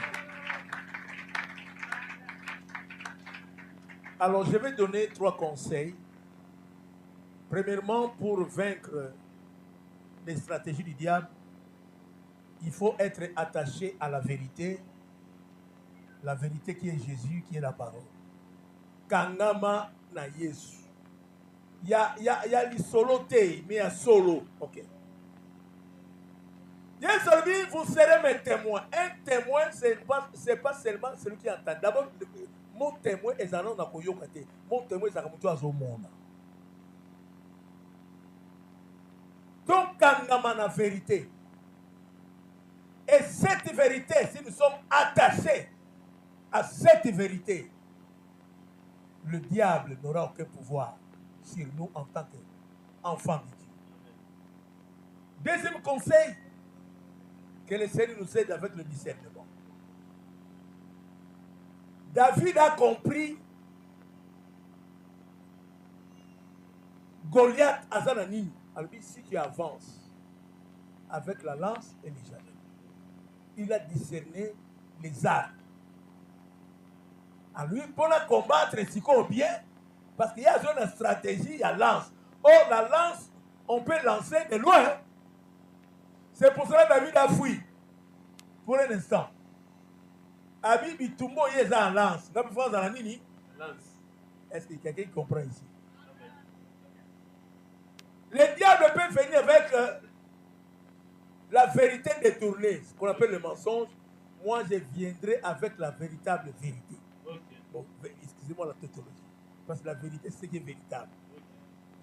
S2: Alors, je vais donner 3 conseils Premièrement, pour vaincre les stratégies du diable, il faut être attaché à la vérité qui est Jésus, qui est la parole. Kangama na Yesu. Il y a les solo te, mais il y a solo. Ok. Yesu dit, vous serez mes témoins. Un témoin, c'est pas seulement celui qui entend. D'abord, mon témoin est un homme qui a mon témoin est un homme qui monde. Donc, kangama na vérité. Et cette vérité, si nous sommes attachés à cette vérité, le diable n'aura aucun pouvoir sur nous en tant qu'enfants de Dieu. Deuxième conseil, que le Seigneur nous aide avec le discernement. David a compris Goliath à Zananini. Alors, si tu avances avec la lance et les jalons, il a discerné les armes. À lui, pour la combattre, c'est bien, parce qu'il y a une stratégie, il y a lance. Or, la lance, on peut lancer de loin. C'est pour cela que David a fui. Pour un instant. Abi Bitumbo, il est en lance. Est-ce qu'il y a quelqu'un qui comprend ici? Le diable peut venir avec la vérité détournée, ce qu'on appelle le mensonge. Moi, je viendrai avec la véritable vérité. Okay. Bon, excusez-moi la tautologie. Parce que la vérité, c'est ce qui est véritable. Okay.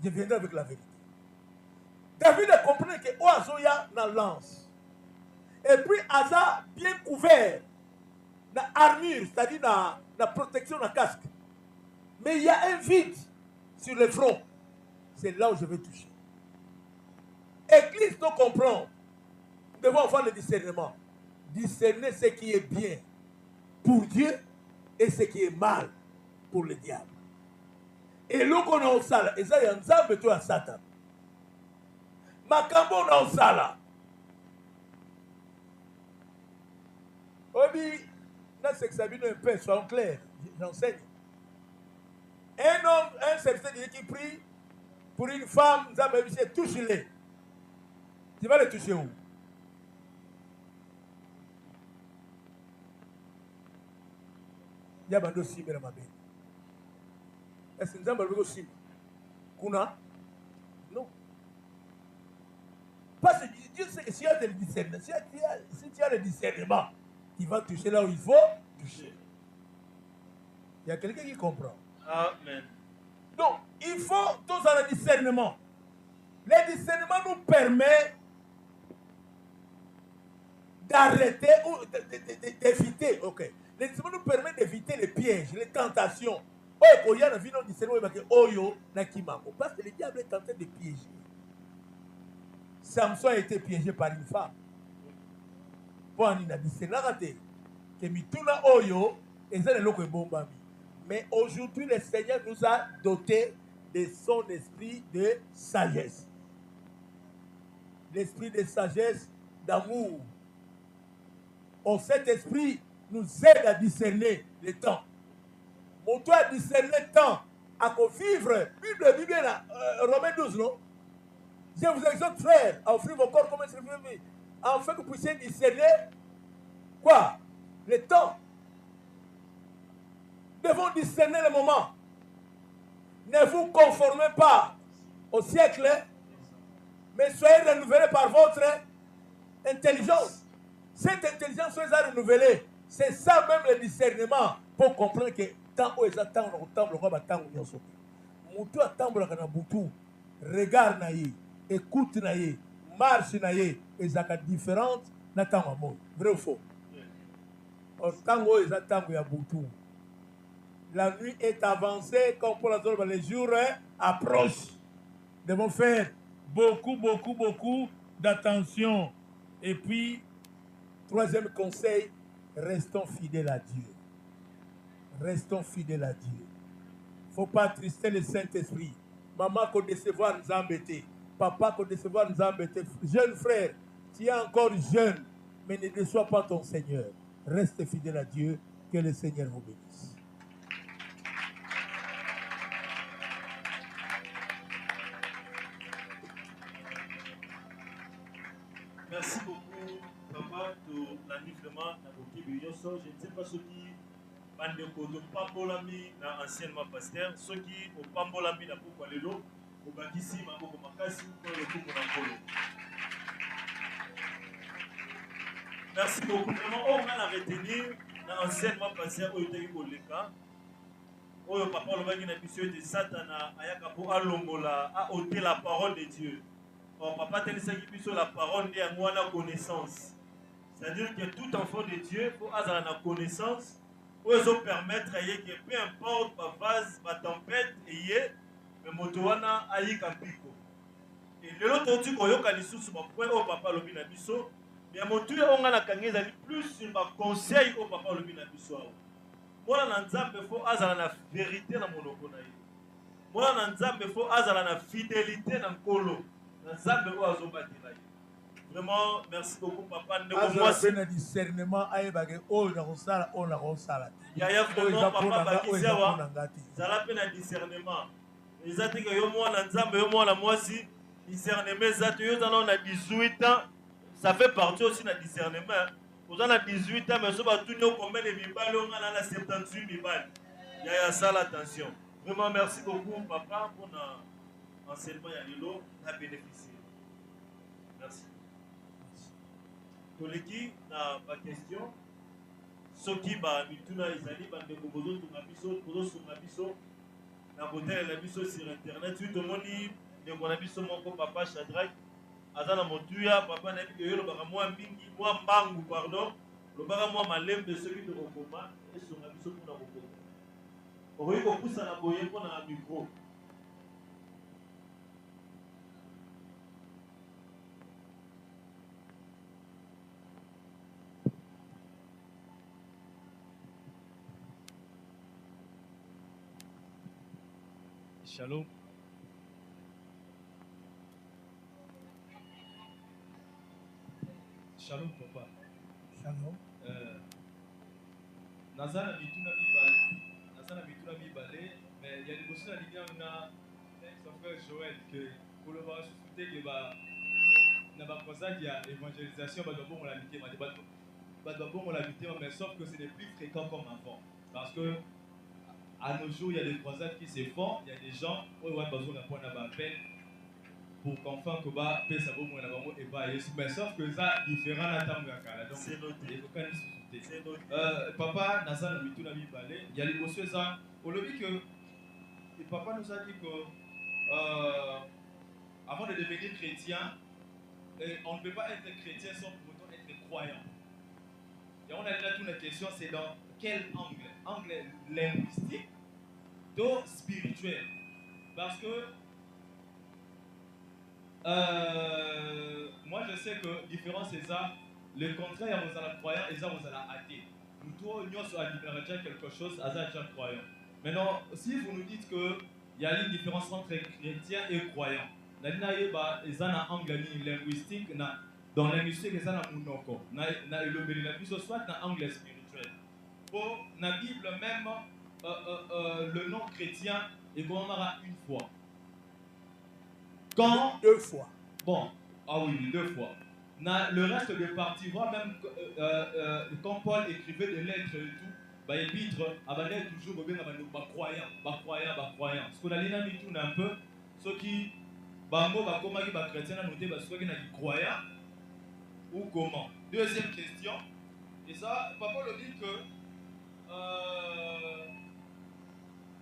S2: Je viendrai avec la vérité. David a compris que Oazoya n'a lance. Et puis, Asa bien couvert, dans armure, c'est-à-dire dans la protection, dans casque. Mais il y a un vide sur le front. C'est là où je vais toucher. Église doit comprendre. Nous devons avoir le discernement. Discerner ce qui est bien pour Dieu et ce qui est mal pour le diable. Et là qu'on a au sala, et ça y a un zambe tout à Satan. Makambo na au sala. Obi, là c'est que ça vient un peu, soyons clairs, j'enseigne. Un homme, un serviteur qui prie pour une femme, touche-les. Tu vas le toucher où? Il y a un dossier, est-ce que nous avons un dossier? Kuna? Non. Parce que Dieu sait que si tu as le discernement, si tu as le discernement, il va toucher là où il faut toucher. Il y a quelqu'un qui comprend.
S1: Amen.
S2: Donc, il faut tous avoir le discernement. Le discernement nous permet d'arrêter ou d'éviter. Ok. Le discernement nous permet d'éviter les pièges, les tentations. Parce que le diable est tenté de piéger. Samson a été piégé par une femme. Mais aujourd'hui, le Seigneur nous a dotés de son esprit de sagesse. L'esprit de sagesse, d'amour. Oh, cet esprit nous aide à discerner le temps. On doit discerner le temps à vivre. Bible là, Romains 12, non? Je vous exhorte, frères, à offrir vos corps comme un sacrifice, afin que vous puissiez discerner quoi? Le temps. Nous devons discerner le moment. Ne vous conformez pas au siècle, mais soyez renouvelés par votre intelligence. Cette intelligence soit renouvelée. C'est ça même le discernement pour comprendre que tant où ils attendent au temps, le roi va attendre au temps. Moutou attend le kana boutou. Regard naïe, écoute naïe, marche naïe, et ça est différente n'attend à mot. Vrai ou faux? Au temps où ils attendent il y a boutou. La nuit est avancée, comme pour la zone, les jours approchent. Nous devons faire beaucoup d'attention. Et puis, troisième conseil, restons fidèles à Dieu. Restons fidèles à Dieu. Il ne faut pas attrister le Saint-Esprit. Maman qu'on décevoir nous embêter. Papa qu'on décevoir nous embêter. Jeune frère, tu es encore jeune, mais ne déçois pas ton Seigneur. Reste fidèle à Dieu, que le Seigneur vous bénisse.
S1: Merci beaucoup, papa, pour l'anniversaire de votre Je ne sais pas ce qui bande koto pambolami na anciennement pasteur, ceux qui au pambolami na poko lelo, au bakisi maboko makasi pour le coup na polo. Merci beaucoup. Vraiment, on a retenir na anciennement pasteur au yote koleka. Oyo papa le baki na biso de Satana ayaka po alongola a ôter la parole de Dieu. Or papa telisaki biso la parole de ngwana connaissance. C'est-à-dire que tout enfant de Dieu faut avoir la connaissance pour permettre que peu importe ma vase, ma tempête mais motowana ayi kampiko. Et le l'autre truc koyoka lisusu ma point au papa lobi na biso, mais motu on a kangeza plus sur ma conseil au papa lobi na biso. Moi na nzambe faut azala na vérité na monoko na ye. Moi na nzambe faut azala na fidélité na nkolo. Na nzambe o azobatela ye. Vraiment, merci beaucoup, papa.
S2: Moi, c'est un discernement. Il
S1: y a vraiment papa qui sait ça la peine un discernement. Les autres que yo moi na nzambe yo moi la moi si discernement ça yo dans a 18 ans, ça fait partie aussi na discernement. Vous en a 18 ans mais so ba tout nous combien de mibale on a la 78 mibale. Il y a ça l'attention. Vraiment merci beaucoup papa pour enseignement ya lilo na bénéficier. Merci. Koleki na ba question soki ba mituna ezali bande ko bozo tunga biso na botel la biso sur internet tout le monde de mon biso moko papa Shadrach azana motuya papa na bi yo lo baka mwa mingi mwa mbangu pardon lo baka mwa malembe soki to kokoma esonga biso kuna kokoma okoyi kopusa na boye mpona micro.
S3: Shalom. Shalom, papa.
S2: Shalom.
S3: Nazana bituna mibale, mais il y a des choses à dire son frère Joël que pour le voir souhaiter que na ba cosa qui a évangélisation ba dobo on la mité ba dobo on la mité mais sauf que c'est des plus fréquents comme avant parce que à nos jours, il y a des croisades qui se font, il y a des gens qui ont besoin d'un point d'appel pour qu'enfin que va paix ça vaut moins d'abord et pas mais sauf que ça différent à temps donc
S1: c'est noté.
S3: C'est noté. Papa Nazan Mitou Nabi Balé, il y a les bosses ça. Au lobby que et papa nous a dit que avant de devenir chrétien, on ne peut pas être chrétien sans pour autant être croyant. Et on a là toute la question, c'est dans quel angle? Angle linguistique, donc spirituel. Parce que moi je sais que la différence c'est ça, le contraire vous allez croyant et ça vous allez athée. Nous tous nous sommes déjà quelque chose, à ça déjà croyant. Maintenant, si vous nous dites qu'il y a une différence entre chrétien et croyant, il y a un angle linguistique, dans la linguistique, il y a un monoko, soit dans angle spirituel. Pour la Bible même, le nom chrétien est qu'on aura une fois. Quand
S2: 2 fois.
S3: Bon, ah oui, 2 fois. Le reste de parties, voire même quand Paul écrivait des lettres et tout, bah épître, avait toujours bien croyant. Ce qu'on a dit tout un peu, ceux qui bango ba comment qui ba chrétien a noté parce qu'il y a des croyants ou comment. Deuxième question. Et ça, papa le dit que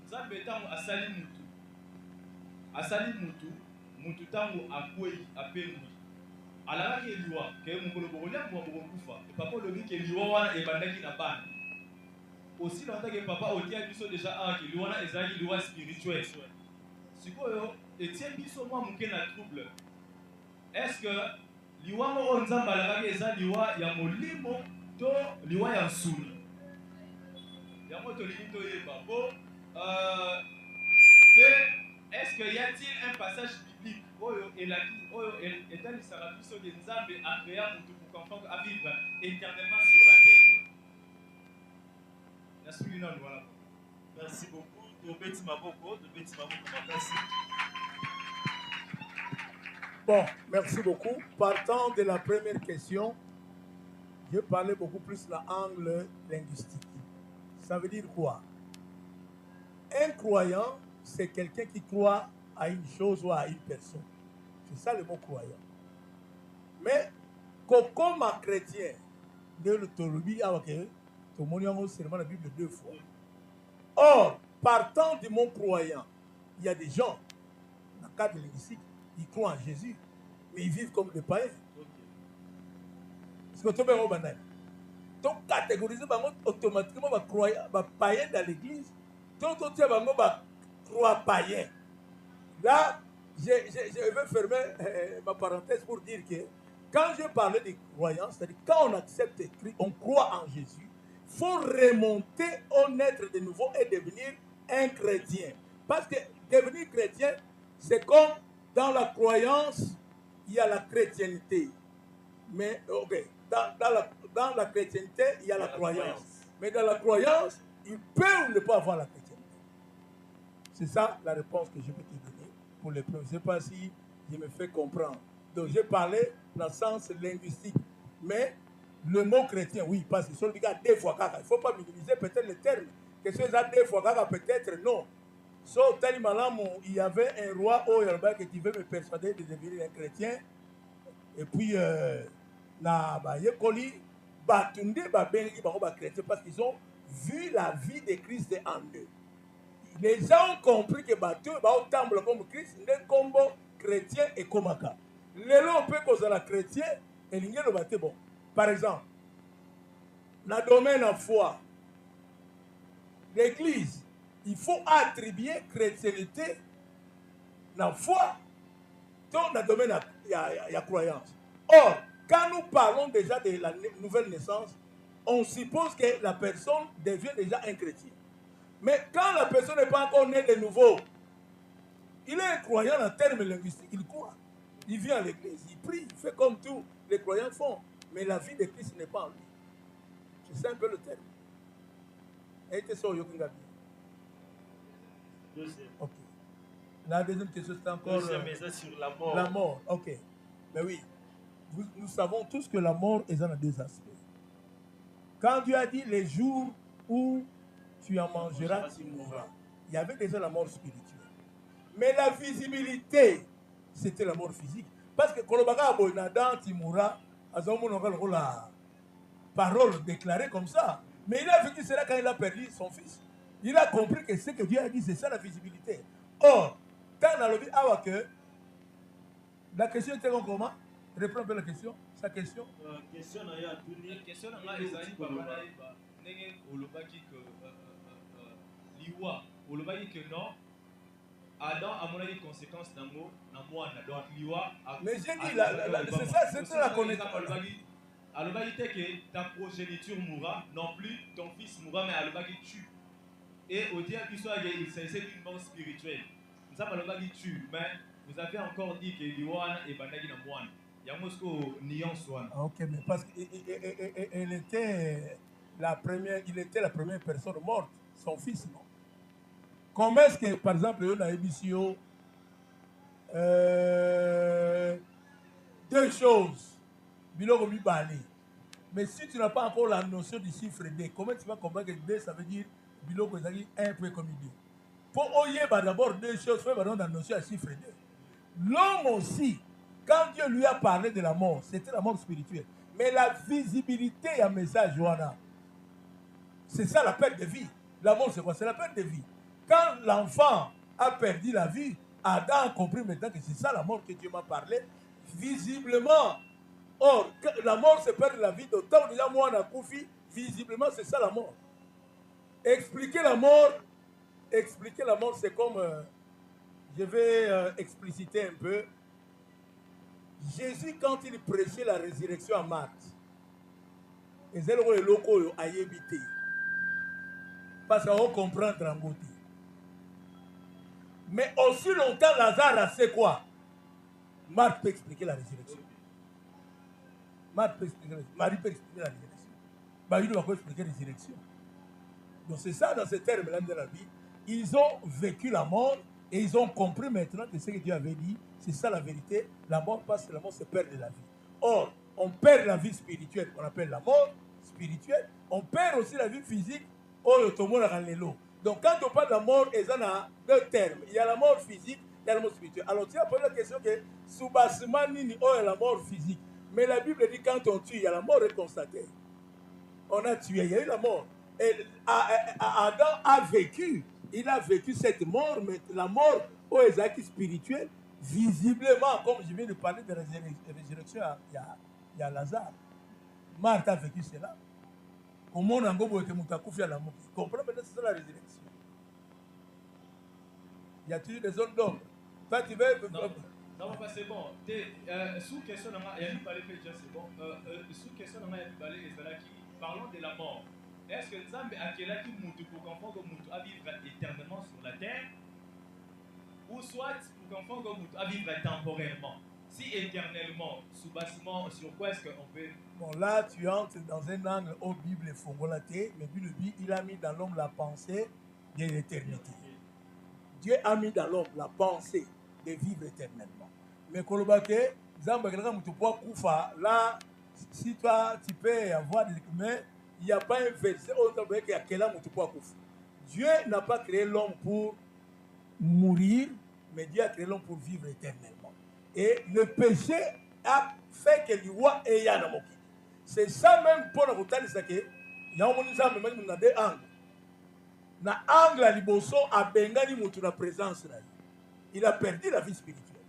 S3: Nzambe tango asali mutu tango akwei apengwi alakaki eliwa ke mokolo bokolia mwa bokokufa papa olobi ke eliwa wana ebandaki na bana aussi longtemps ke papa otia biso déjà ke eliwa wana ezalaki liwa spirituel sikoyo etie biso mwa moke na trouble. Est-ce que liwa moko Nzambe alakaki eza liwa ya molimo to liwa ya nsuni yango tolingi toyeba po est-ce qu'il y a-t-il un passage biblique oyo etalisaka biso ke Nzambe akrea mutu pour qu'enfant à vivre éternellement sur la terre?
S1: Merci beaucoup. Tobeti maboko makasi.
S2: Bon, merci beaucoup. Partant de la première question, je parlais beaucoup plus de l'angle linguistique. Ça veut dire quoi? Un croyant, c'est quelqu'un qui croit à une chose ou à une personne. C'est ça le mot croyant. Mais, comme un chrétien, de l'autologie, tout le monde a seulement la Bible 2 fois. Or, partant du mot croyant, il y a des gens, dans le cadre linguistique, ils croient en Jésus, mais ils vivent comme des païens. Parce que tout le monde est donc catégoriser automatiquement les païens dans l'église, tout croit païen. Là, je vais fermer ma parenthèse pour dire que quand je parlais de croyance, c'est-à-dire quand on accepte Christ, on croit en Jésus, il faut remonter au naître de nouveau et devenir un chrétien. Parce que devenir chrétien, c'est comme dans la croyance, il y a la chrétienté. Mais, ok, dans la chrétienté, il y a la croyance. Mais dans la croyance, il peut ou ne pas avoir la chrétienté. C'est ça la réponse que je peux te donner pour les preuves. Je ne sais pas si je me fais comprendre. Donc, j'ai parlé dans le sens linguistique. Mais le mot chrétien, oui, parce que celui qui a deux fois caca, il ne faut pas minimiser peut-être le terme. Que celui qui a deux fois caca, peut-être non. Sauf il y avait un roi au Yoruba qui veut me persuader de devenir un chrétien. Et puis, parce qu'ils ont vu la vie de Christ en eux. Les gens ont compris que Dieu va autant comme Christ, n'est comme chrétien et comme aka. Les gens on peut causer la chrétien et l'ingé le bâté bon. Par exemple, dans le domaine de la foi, l'église, il faut attribuer chrétienté dans la foi, dans le domaine de la croyance. Or, quand nous parlons déjà de la nouvelle naissance, on suppose que la personne devient déjà un chrétien. Mais quand la personne n'est pas encore née de nouveau, il est un croyant en termes linguistiques, il croit. Il vient à l'église, il prie, il fait comme tous les croyants font. Mais la vie de Christ n'est pas en lui. C'est ça un peu le terme. Et c'est ça, Yokingabi.
S1: Deuxième.
S2: Ok. La deuxième question, c'est encore...
S1: Deuxième, mais c'est sur la mort.
S2: La mort, ok. Mais oui, nous savons tous que la mort est dans deux aspects. Quand Dieu a dit les jours où tu en mangeras, tu mourras, il y avait déjà la mort spirituelle. Mais la visibilité, c'était la mort physique. Parce que quand on a tu mourras, la parole déclarée comme ça. Mais il a vécu cela quand il a perdu son fils. Il a compris que ce que Dieu a dit, c'est ça la visibilité. Or, quand on a dit que la question était comment? Reprends un peu la question. Sa question.
S3: Question na ya tuni. Question na nga ezali papa na yeba. Ndenge olobaki que liwa olobaki que non. Adam a mon avis conséquence nango na mwana donc liwa.
S2: Mais j'ai dit c'est ça, c'est la connaissance.
S3: Alobaki te que ta progéniture mourra, non plus ton fils mourra, mais alobaki tue. Et au dire qu'il soit il s'agissait d'une mort spirituelle. Nous avons alobaki tue, mais vous avez encore dit que liwa et bandagi na mwana.
S2: Ok, mais parce qu'il était la première personne morte, son fils, non? Comment est-ce que, par exemple, il y a émission deux choses, mais si tu n'as pas encore la notion du chiffre D, comment tu vas comprendre que D, ça veut dire biloko 1 point comme 2? Pour oyer d'abord deux choses, il faut avoir la notion du chiffre D. L'homme aussi, quand Dieu lui a parlé de la mort, c'était la mort spirituelle. Mais la visibilité, il y a un message, Johanna. C'est ça la perte de vie. La mort, c'est quoi? C'est la perte de vie. Quand l'enfant a perdu la vie, Adam a compris maintenant que c'est ça la mort que Dieu m'a parlé. Visiblement, or, la mort, c'est perdre la vie. D'autant déjà, moi, on a confié, visiblement, c'est ça la mort. Expliquer la mort, c'est comme, je vais expliciter un peu. Jésus, quand il prêchait la résurrection à Marthe, parce qu'on comprend en côté. Mais aussi longtemps, Lazare, c'est quoi? Marthe peut expliquer la résurrection. Marthe peut expliquer la résurrection. Marie peut expliquer la résurrection. Marie doit expliquer la résurrection. Donc c'est ça, dans ces termes-là de la vie. Ils ont vécu la mort, Et ils ont compris maintenant que ce que Dieu avait dit, c'est ça la vérité. La mort passe, la mort c'est perdre la vie. Or, on perd la vie spirituelle, on appelle la mort spirituelle. On perd aussi la vie physique, donc quand on parle de la mort, il y a deux termes. Il y a la mort physique, il y a la mort spirituelle. Alors tu as posé la question que sous-bassement nini est la mort physique. Mais la Bible dit quand on tue, il y a la mort est constatée. On a tué, il y a eu la mort. Et Adam a vécu, il a vécu cette mort, mais la mort au Ezaki spirituel, visiblement, comme je viens de parler de la résurrection, il y a Lazare. Marthe a vécu cela. Comment on a dit la mort? Tu comprends maintenant, c'est ça la résurrection. Y a-t-il des zones d'ombre? Toi, tu veux.
S3: Non, c'est bon. Sous question, il y a une parler déjà, c'est bon. Sous question, il y a une parler, parlons de la mort. Est-ce que Nzambe a quel âge pour qu'enfant comme Moutou a vivre éternellement sur la terre, ou soit pour qu'enfant comme Moutou a vivre temporairement? Si éternellement, sous-bassement, sur quoi est-ce qu'on peut.
S2: Bon, là, tu entres dans un angle au Bible fongolaté, mais puis le Bible, il a mis dans l'homme la pensée de l'éternité. Dieu a mis dans l'homme la pensée de vivre éternellement. Mais Kolobake, là, si toi, tu peux avoir des mais il n'y a pas un verset qui a quel âme tu peux Koufa. Dieu n'a pas créé l'homme pour mourir, mais Dieu a créé l'homme pour vivre éternellement. Et le péché a fait que lui ait un. C'est ça même pour nous dire que il y a deux angles. Na angle à liboso a bengani mutu na présence là. Il a perdu la vie spirituelle.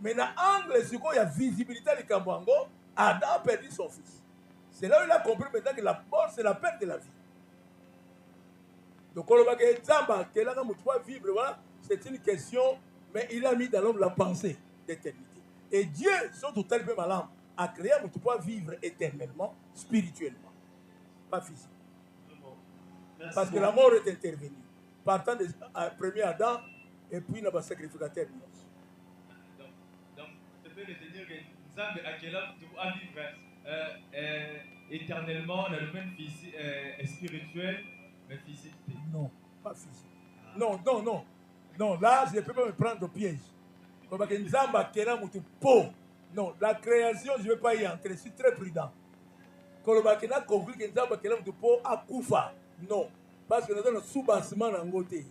S2: Mais na angle c'est quoi il y a visibilité de Kambango, Adam a perdu son fils. C'est là où il a compris maintenant que la mort c'est la perte de la vie. Donc on va que Zamba que là mutu va vivre voilà, c'est une question mais il a mis dans l'homme la pensée d'éternité. Et Dieu son total peu malin a créé mutu pour vivre éternellement spirituellement, pas physiquement.
S1: Merci
S2: Parce que
S1: beaucoup.
S2: la mort est intervenue. Partant du premier Adam et puis le sacrificateur.
S3: Donc, tu peux retenir que Nzambe à quel âge tu vas vivre éternellement dans le domaine physique, spirituel, mais physique.
S2: Non, pas physique. Non, non, non. Non, là, je ne peux pas me prendre au piège. Comme que Nzambe à quel âge tu peux. Non, la création, je ne vais pas y entrer. Je suis très prudent. Comme que a compris que Nzambe à quel âge tu peux à Koufa. Non. Parce que nous avons un sous-bassement en côté.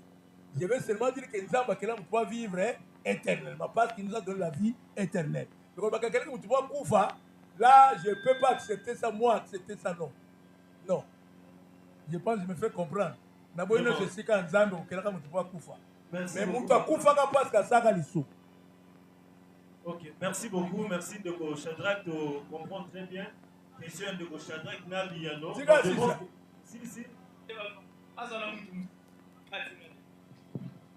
S2: Je vais seulement dire que Nzamba Kelam peut vivre éternellement parce qu'il nous a donné la vie éternelle. Donc, quelqu'un qui peut Koufa, là, je ne peux pas accepter ça, moi, accepter ça, non. Non. Je pense que je me fais comprendre. D'abord, je sais qu'en Nzamba, quelqu'un qui peut Koufa. Mais Mouta Koufa, parce que ça a l'issue.
S1: Ok, merci beaucoup. Merci de Shadrach de comprendre très bien. Question de Shadrach Nabiano. Si.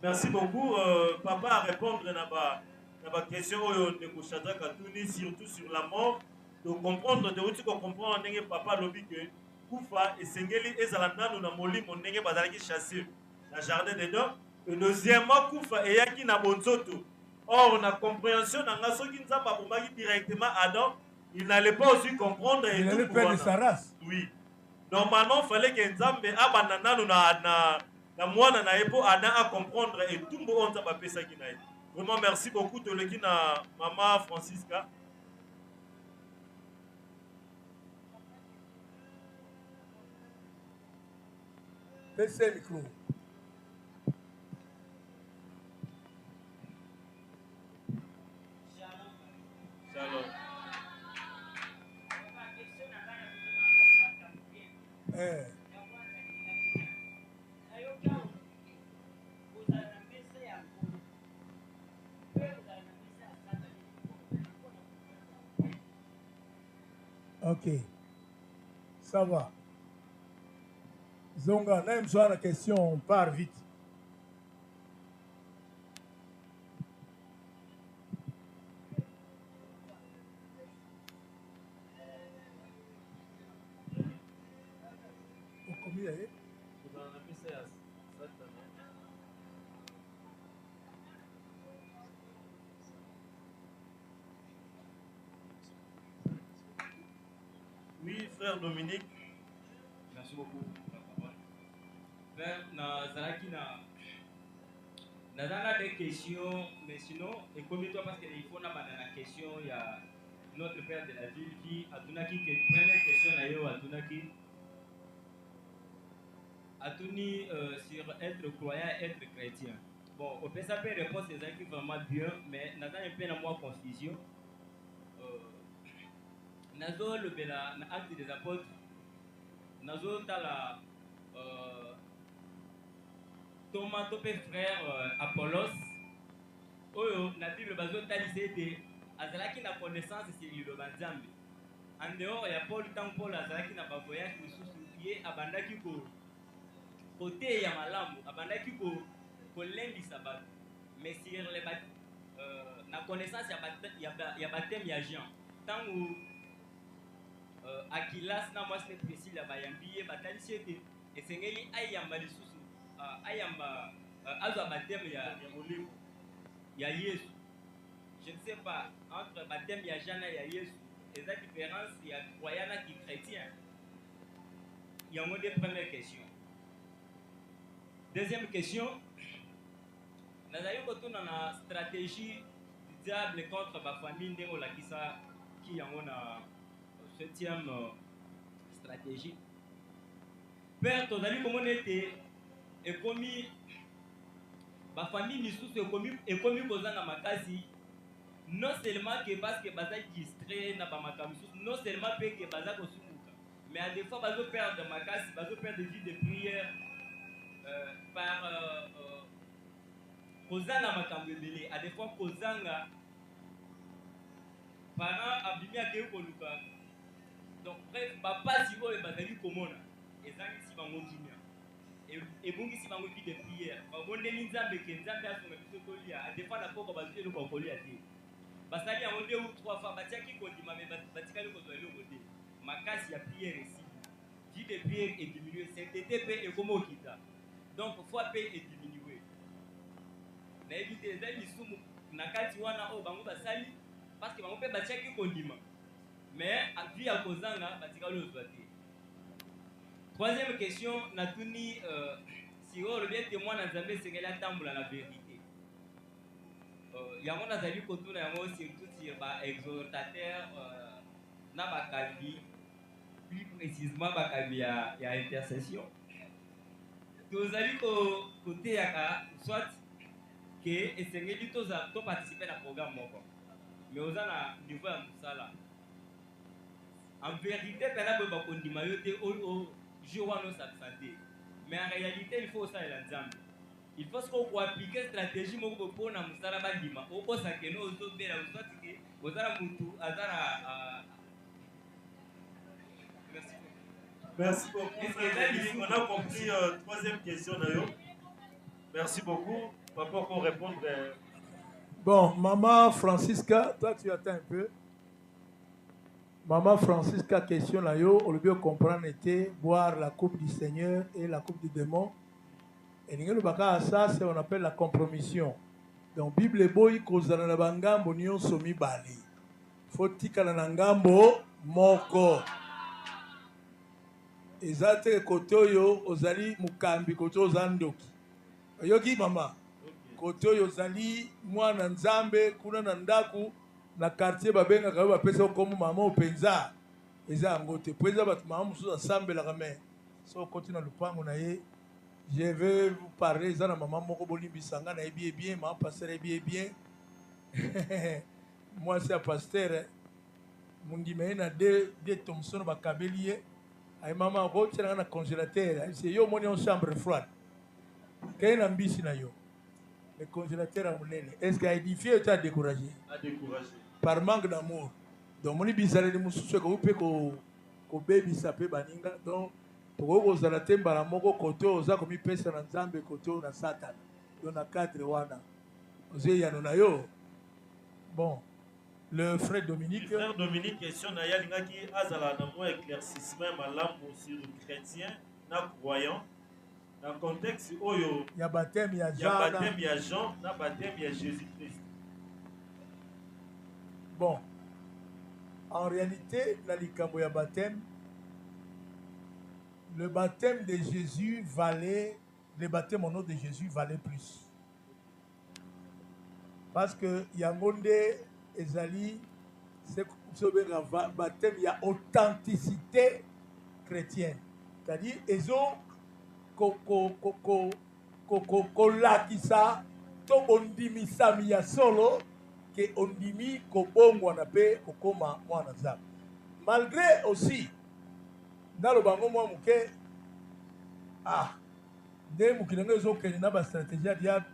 S1: Merci beaucoup. Papa à répondre à ma question de Shadrach Atouni, surtout sur la mort. De comprendre, de aussi comprendre que papa lobby que Koufa et Sengeli et Zalandano na Moli mon nenge bazalaki chassé dans jardin dedans. Et deuxièmement, Koufa et Yaki na Bonzoto. Or, on a compréhension dans la soki nzamba bomaki directement Adam, il n'allait pas aussi comprendre et
S2: il allait perdre sa race.
S1: Oui. Normalement, il fallait que Nzambe abanana na mwana na epo Adam à comprendre et tout le monde a pas ça qui n'a. Vraiment merci beaucoup de l'équipe na maman Francisca.
S2: Laissez le micro.
S1: Shalom.
S2: Ok. Ça va. Zonga, même sur la question, on part vite.
S1: Oui, frère Dominique.
S3: Merci beaucoup. Frère, Nazaraki
S4: Nazana des questions, mais sinon, et comme toi, parce qu'il faut la question, il y a notre père de la ville qui a donné qui première question d'ailleurs a donné sur être croyant, être chrétien. Bon, on peut savoir répondre c'est ça qui vraiment bien, mais Nazana un peu dans moi confusion. Nazo le bela na acte des apôtres, Nazo tala Thomas topé frère Apollos. Oyo na Bible bazo talisé de azalaki na connaissance sur le banzambe. En dehors ya Paul tant Paul azalaki na ba voyage misusu ye abandaki ko côté ya malamu abandaki ko lendisa bato. Mais sur les na connaissance ya baptême ya Jean. Tango Akilas na mwasi Priscille bayambi ye batalisi ete esengeli ayamba lisusu ayamba azwa baptême ya Yesu. Je ne sais pas entre baptême ya Jean et ya Yesu, et la différence il y a croyant qui chrétien. Il y a des premières questions. Deuxième question, nous avons retourné dans la stratégie du diable contre la famille qui y a une septième stratégie. Père, tu as dit comment on était et commis ma famille misusu ekomi kozanga makasi non seulement que parce que baza distrait na ba makamisusu non seulement pe que baza kosumuka mais à des fois bazo perdre makasi bazo perdre vie de prière par kozanga makambo ebele à des fois kozanga parent abimi akei koluka donc bref bapasi oyo bazali komona ezangisi bango kimia ebungisi bango vie de prière babondeli nzambe ke nzambe asunga biso kolia adefa na poko bazwi eloko kolia te basali yango 2 ou 3 fois batiaki kondima me batikali kozwa eloko te makasi ya prière esi vie de prière ediminue sainteté mpe ekoma okita donc foi mpe ediminue nayebi te eza lisumu na kati wana oyo bango basali parce que bango mpe batiaki kondima mais vie ya kozanga batikali ozwa te. Troisième question, Natuni, si on revient témoin dans Zambé, c'est qu'elle a tambour la vérité. Il y a un azali koto na yango surtout sur ba exhortateur na bakabi, plus précisément bakabi ya intercession. Tous ali côté ya soit que esengeli to participer na programme moko. Mais oza na niveau ya musala. En vérité, pena ba kondima yote je vois nos santé. Mais en réalité, il faut ça et l'ensemble. Il faut qu'on applique stratégie pour na musala bandima. Au ko ça que nous autres bela soit que ozara mutu azara
S1: Merci beaucoup. On a compris troisième question d'ailleurs. Merci beaucoup. Papa pour répondre.
S2: Bon, maman Francisca, toi tu attends un peu. Maman Francisca, question là, on veut comprendre était boire la coupe du Seigneur et la coupe du démon. Et ça, c'est on appelle la compromission. Donc, Bible est boy, kozana na bangambo nyon somi bali. Faut tikala na ngambo moko. Ezate kote oyo ozali mukambi kote ozandoki. Yoki mama. Kote oyo ozali mwana nzambe kuna na ndaku. Na quartier babenga ka bapesa comme maman openza eza ngote penza bat maman musuza sambe la ramé so continue le pango na ye je vais vous parler za na maman moko bolimbisanga na bien maman pasteur bien moi c'est un pasteur mundime na de Thompson bakabeli ay maman ko tena na congélateur c'est yo moni en chambre froide kay na mbisi na yo le congélateur a monene est-ce qu'a édifié ou t'as découragé par manque d'amour. Donc, mon bizarre de mususu ko pe ko baby sapé baninga donc pour ko zala temba la moko kote oza komi pesa na nzambe kote na satan. Donc na cadre wana. Oze ya no na yo. Bon, le frère Dominique.
S1: Frère Dominique question na ya linga ki azala na mo éclaircissement malamu sur le chrétien na croyant. Dans le contexte oyo
S2: ya baptême ya
S1: Jean, na baptême ya Jésus-Christ.
S2: Bon, en réalité, la likambo ya baptême, le baptême de Jésus valait, le baptême au nom de Jésus valait plus. Parce que Yangonde Ezali, c'est un baptême, il y a authenticité chrétienne. C'est-à-dire, ils ont kolakisa to ondimisa miya solo ke ondimi kobongwana mpe kokoma mwana nzambe. Malgré aussi naloba ngo mwa moke nde mokili yango ezokende na bastratégie ya diable.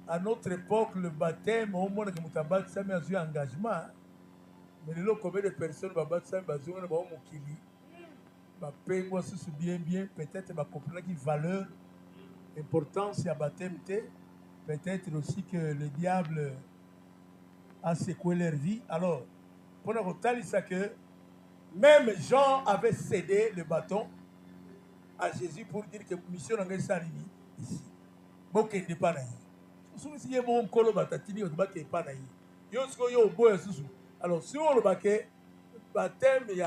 S2: À notre époque, le baptême, au moins que mutabati sami azui engagement, mais le combien de personnes babati sami bazui na ba mokili ba pengwa susu bien peut-être ba comprendre qui valeur importance ya baptême te, peut-être aussi que le diable a secoué leur vie. Alors, pour nous ça que même Jean avait cédé le bâton à Jésus pour dire que mission n'engage ça ici. Bon qu'il n'est pas là. Si y a mon colo batatini au débat qui est pas naïf. Yo boy susu. Alors si on le baquet baptême il y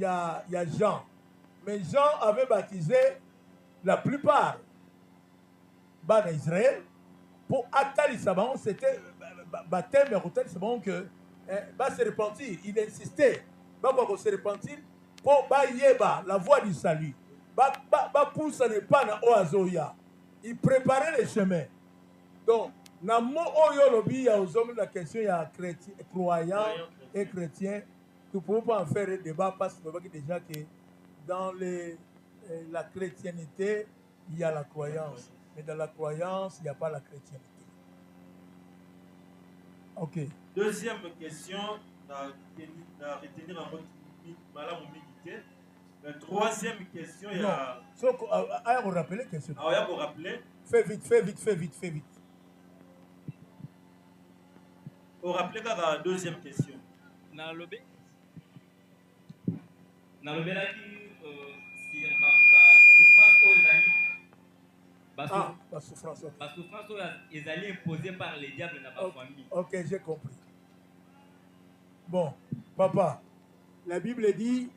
S2: a Jean. Mais Jean avait baptisé la plupart bas d'Israël pour Atali Saban, c'était baptême et Atali Saban que va se repentir. Il insistait va se repentir pour yeba la voie du salut. Ba pousse ne pas na oazoya. Il préparait les chemins. Donc, dans le mot il y a la question de croyants et chrétiens. Nous ne pouvons pas en faire un débat parce que nous déjà que dans la chrétienté, il y a la croyance. Mais dans la croyance, il n'y a pas la chrétienté. Ok.
S1: Deuxième question, retenir en votre méditer. La troisième question, il y a...
S2: Ah, vous rappelez la question.
S1: Ah, vous rappelez.
S2: Fais vite.
S1: Vous rappelez la deuxième question.
S4: Dans le
S2: la souffrance.
S4: La souffrance est imposée par les diables dans ma famille.
S2: Ok, j'ai compris. Bon, papa, la Bible dit,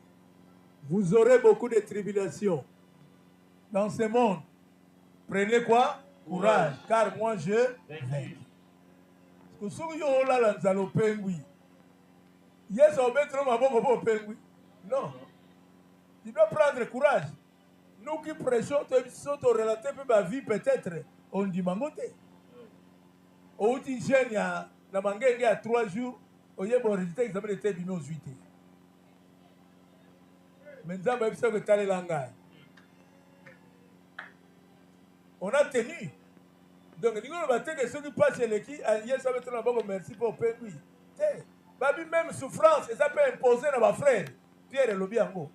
S2: vous aurez beaucoup de tribulations dans ce monde. Prenez quoi? Courage, car moi je vainc. Parce que si vous avez là dans pengui, yes, on met trop ma boque au pengui. Non. Tu dois prendre courage. Nous qui prêchons, nous relater ma vie peut-être, on dit mangoté. Au dit jeune, il y a la mangue il y a 3 jours, au y a bon résultat, ils avaient été bimés aux 8. Maintenant, même ça que tu as les langages. On a tenu. Donc, nous avons dit que ceux qui passent chez l'équipe, ça va être un bon merci pour le pays. Même souffrance, et ça peut imposer à ma frère, Pierre et Lobiango.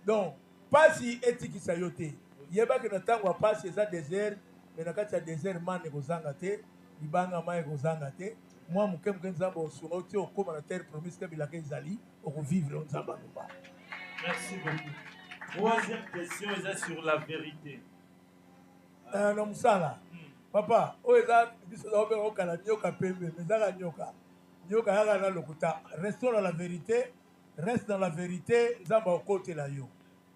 S2: Donc, pas si éthique ça yote. Il y a pas que notre temps on passe ces désert, mais dans le désert man ne gozangate, ibanga ma gozangate. Moi mon kem nzamba osunga oti okoma na terre promise que bilaka ezali, on vivre nzamba ba.
S1: Merci beaucoup. Troisième question est sur la vérité.
S2: Non musala. Papa, o eza biso za obera okala nyoka pembe, mezaka nyoka. Nyoka yaka na lokuta. Restons dans la vérité, reste dans la vérité, nzamba okote la yo.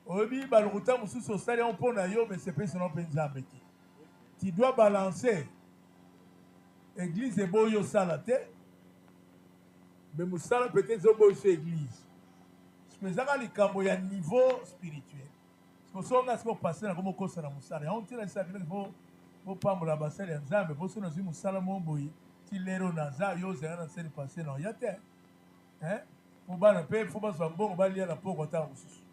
S2: Obi balokuta mususu osali on pona yo mais c'est pas son nzambe ti. Tu dois balancer. Église et boyo salate. Mais musala peut-être zo boyo église. Mais ça les cambo ya niveau spirituel. Parce que ça on passer na comme kosa na musala. On tire ça pour pambola basali nzambe, pour so na zi musala mo boyi. Ti lero na za yo zera na seli passer na yate. Hein? Pour bana pe faut pas so mbongo ba lia na poko ta mususu.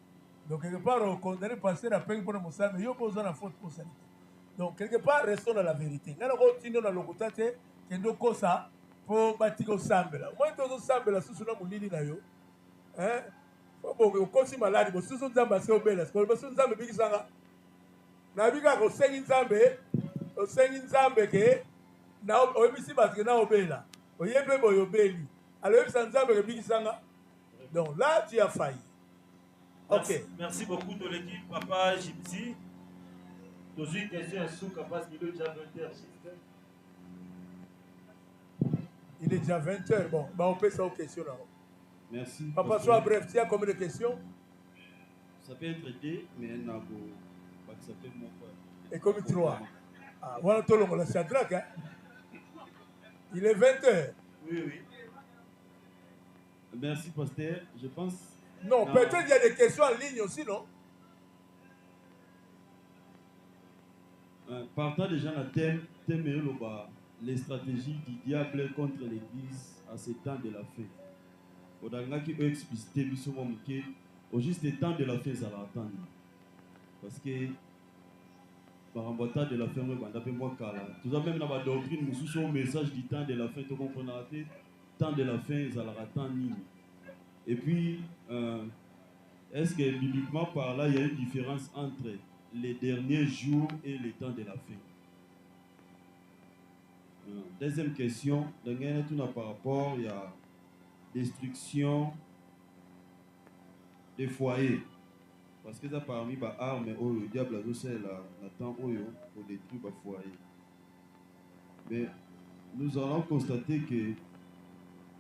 S2: Donc, quelque part, on condamne passer la peine pour le moussa, mais il y a besoin de faute pour ça. Donc, quelque part, restons dans la vérité. Nous allons continuer dans le côté que nous avons ça pour bâtir au sambe. Moi, je suis sambe là, sous le moulini na yo. Hein? Bon, on continue malade, mais sous le zambe, c'est au bel. Parce que le sous le zambe, c'est ça. Na biga ko sengi zambe ke na obisi parce que na obela. Oyebe boyo beli. Alors, il s'en zambe ke bikisanga. Donc là, tu as failli.
S1: Merci,
S2: ok.
S1: Merci beaucoup de l'équipe, Papa Gypsy. J'ai une question à Souka parce qu'il est déjà 20h.
S2: Il est déjà 20h. Bon, bah on peut ça aux questions là.
S3: Merci.
S2: Papa, sois bref. Tu as combien de questions?
S3: Ça peut être 2, mais il y en a ça peut être mon frère.
S2: Et comme 3. Ah, voilà tout le monde, c'est Shadrach. Hein? Il est 20h.
S1: Oui, oui.
S5: Merci, pasteur. Je pense.
S2: Non, peut-être il y a des questions en ligne aussi, non?
S5: Partant déjà dans le thème les stratégies du diable contre l'église à ce temps de la fin. On a qui explicité au juste le temps de la fin, ça va attendre. Parce que par un temps de la fin, tout ça même dans la doctrine, nous sommes au message du temps de la fin, tout comprendre le temps de la fin, ça va attendre. Et puis, est-ce que bibliquement par là, il y a une différence entre les derniers jours et les temps de la fin? Deuxième question, par rapport, il y a destruction des foyers. Parce que ça parmi les armes, le diable a aussi la temps pour détruire les foyers. Mais nous allons constater que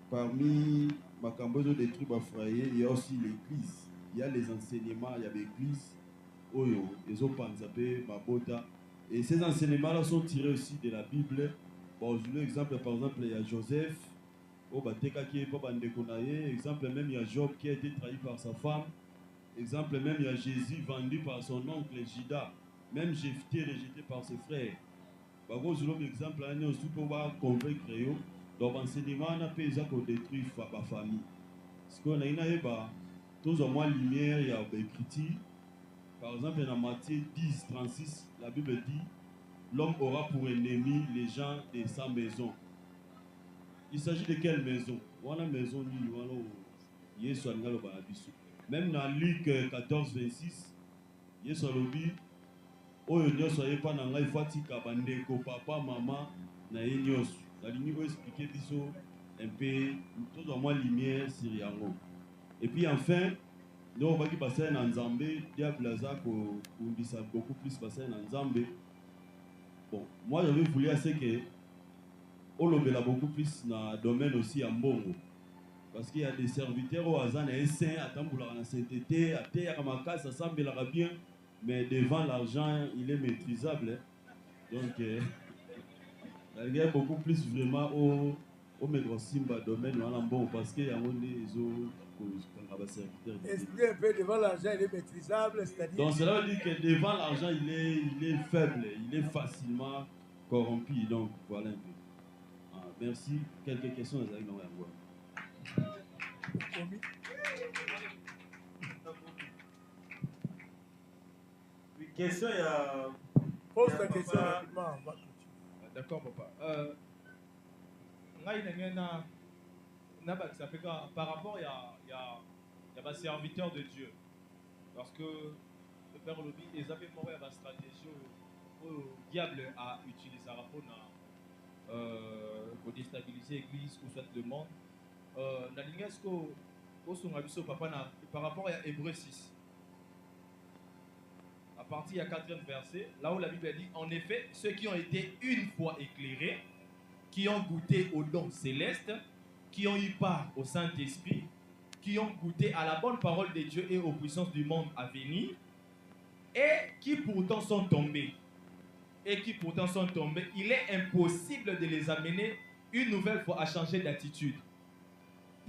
S5: parmi les cambos détruire les foyers, il y a aussi l'église. Il y a les enseignements, il y a l'église, les autres. Et ces enseignements-là sont tirés aussi de la Bible. Bon, je veux exemple, par exemple, il y a Joseph, exemple même il y a Job qui a été trahi par sa femme, exemple même il y a Jésus vendu par son oncle Judas, même Jephthé rejeté par ses frères. Exemple, il y a aussi pour convaincre, donc l'enseignement n'a pas déjà qu'on détruit la famille. Parce qu'on a tous au moins lumière, il y a écrit, par exemple dans Matthieu 10, 36, la Bible dit, l'homme aura pour ennemi les gens de sa maison. Il s'agit de quelle maison? Maison même dans Luc 14, 26, il y a lobby, ne soyez pas dans la fatika, papa, maman, na ynyos. La ligne va expliquer un peu, tout au moins lumière sur Yango. Et puis enfin, nous on va passer en Zambé, diable qu'on dit beaucoup plus passer en Zambé. Bon, moi je vais vous dire c'est que on l'a beaucoup plus dans le domaine aussi en Bongo. Parce qu'il y a des serviteurs au hasard, et saint, à Tamboula, en sainteté, à terre, à ma casa, ça semble bien, mais devant l'argent, il est maîtrisable. Donc, il y a beaucoup plus vraiment au Simba domaine en Bongo, parce qu'il y a des autres serviteurs.
S2: Expliquez un peu, devant l'argent, il est maîtrisable, c'est-à-dire.
S5: Donc, cela veut dire que devant l'argent, il est faible, il est facilement corrompu. Donc, voilà un peu. Merci. Quelques questions, les amis,
S1: Oui, question, il y a.
S2: Pose ta question rapidement.
S3: D'accord, papa. Par rapport, il y a des serviteurs de Dieu. Parce que le Père Lobi, ils avaient une stratégie où le diable a utilisé ça pour déstabiliser l'église ou soit le monde. Par rapport à Hébreu 6, à partir du 4e verset, là où la Bible dit, en effet, ceux qui ont été une fois éclairés, qui ont goûté au don céleste, qui ont eu part au Saint-Esprit, qui ont goûté à la bonne parole de Dieu et aux puissances du monde à venir, et qui pourtant sont tombés. Il est impossible de les amener une nouvelle fois à changer d'attitude.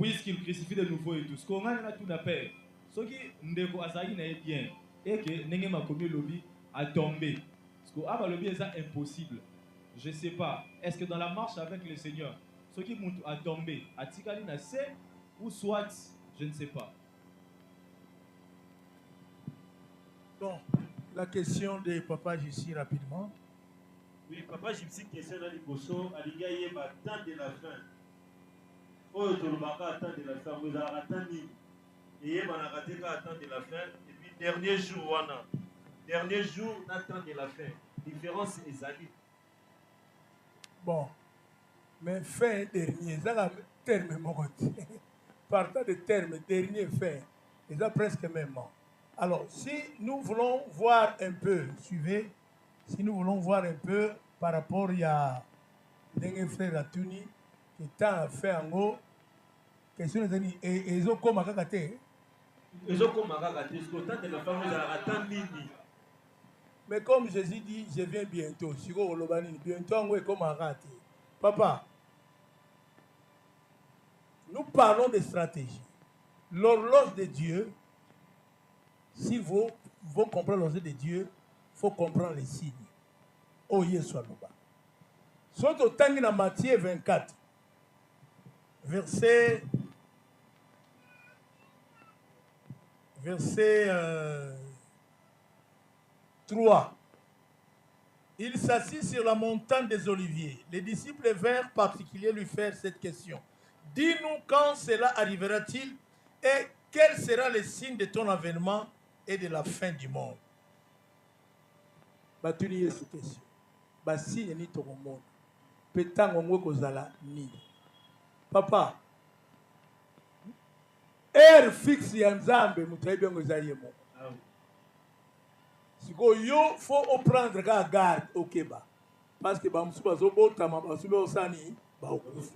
S3: Puisqu'ils crucifient de nouveau et tout. Ce qu'on a tout appel. Ce qui ndeko azali na bien et que n'engé ma commis lobby a tombé. Ce qu'on a lobby est impossible. Je ne sais pas. Est-ce que dans la marche avec le Seigneur, ce qui a tombé, a tikali na c'est ou soit, je ne sais pas.
S2: Bon, la question de Papa Jessie rapidement.
S1: Oui, Papa Jessie, question dans les bossons, à l'égard de temps de la fin. Oh, tu ne vas pas attendre de la fin, vous allez attendre. Et il y a attendre de la fin. Et puis, dernier jour, dernier jour, attendre de la fin. Différence, c'est les.
S2: Bon, mais fin dernier, ça a terme mon côté. Partant de terme dernier fin, ils ont presque même. Alors, si nous voulons voir un peu, suivez, si nous voulons voir un peu par rapport à des frères Atuni, qui est fait en haut, question des amis, et ils ont comme à Kakate.
S1: Ils ont comme à Kakate, ce temps de la femme, ils ont attendu midi.
S2: Mais comme Jésus dit, je viens bientôt. Si vous bientôt, on est comme à rater. Papa, Nous parlons de stratégie. L'horloge de Dieu, si vous comprenez l'horloge de Dieu, il faut comprendre les signes. Oh, Yeshua Loba. Surtout dans Matthieu 24, verset 3. Il s'assit sur la montagne des Oliviers. Les disciples vinrent particuliers lui faire cette question. Dis-nous quand cela arrivera-t-il et quel sera le signe de ton avènement et de la fin du monde. Batuni cette question. Basigne ni to monde. Petango ngo kozala ni. Papa. Air fixe ya Nzambe mutayibe ngo zayemo. Siko yo faut prendre garde au Keba. Parce que bamusuba zobota mabasuba osani ba okufa.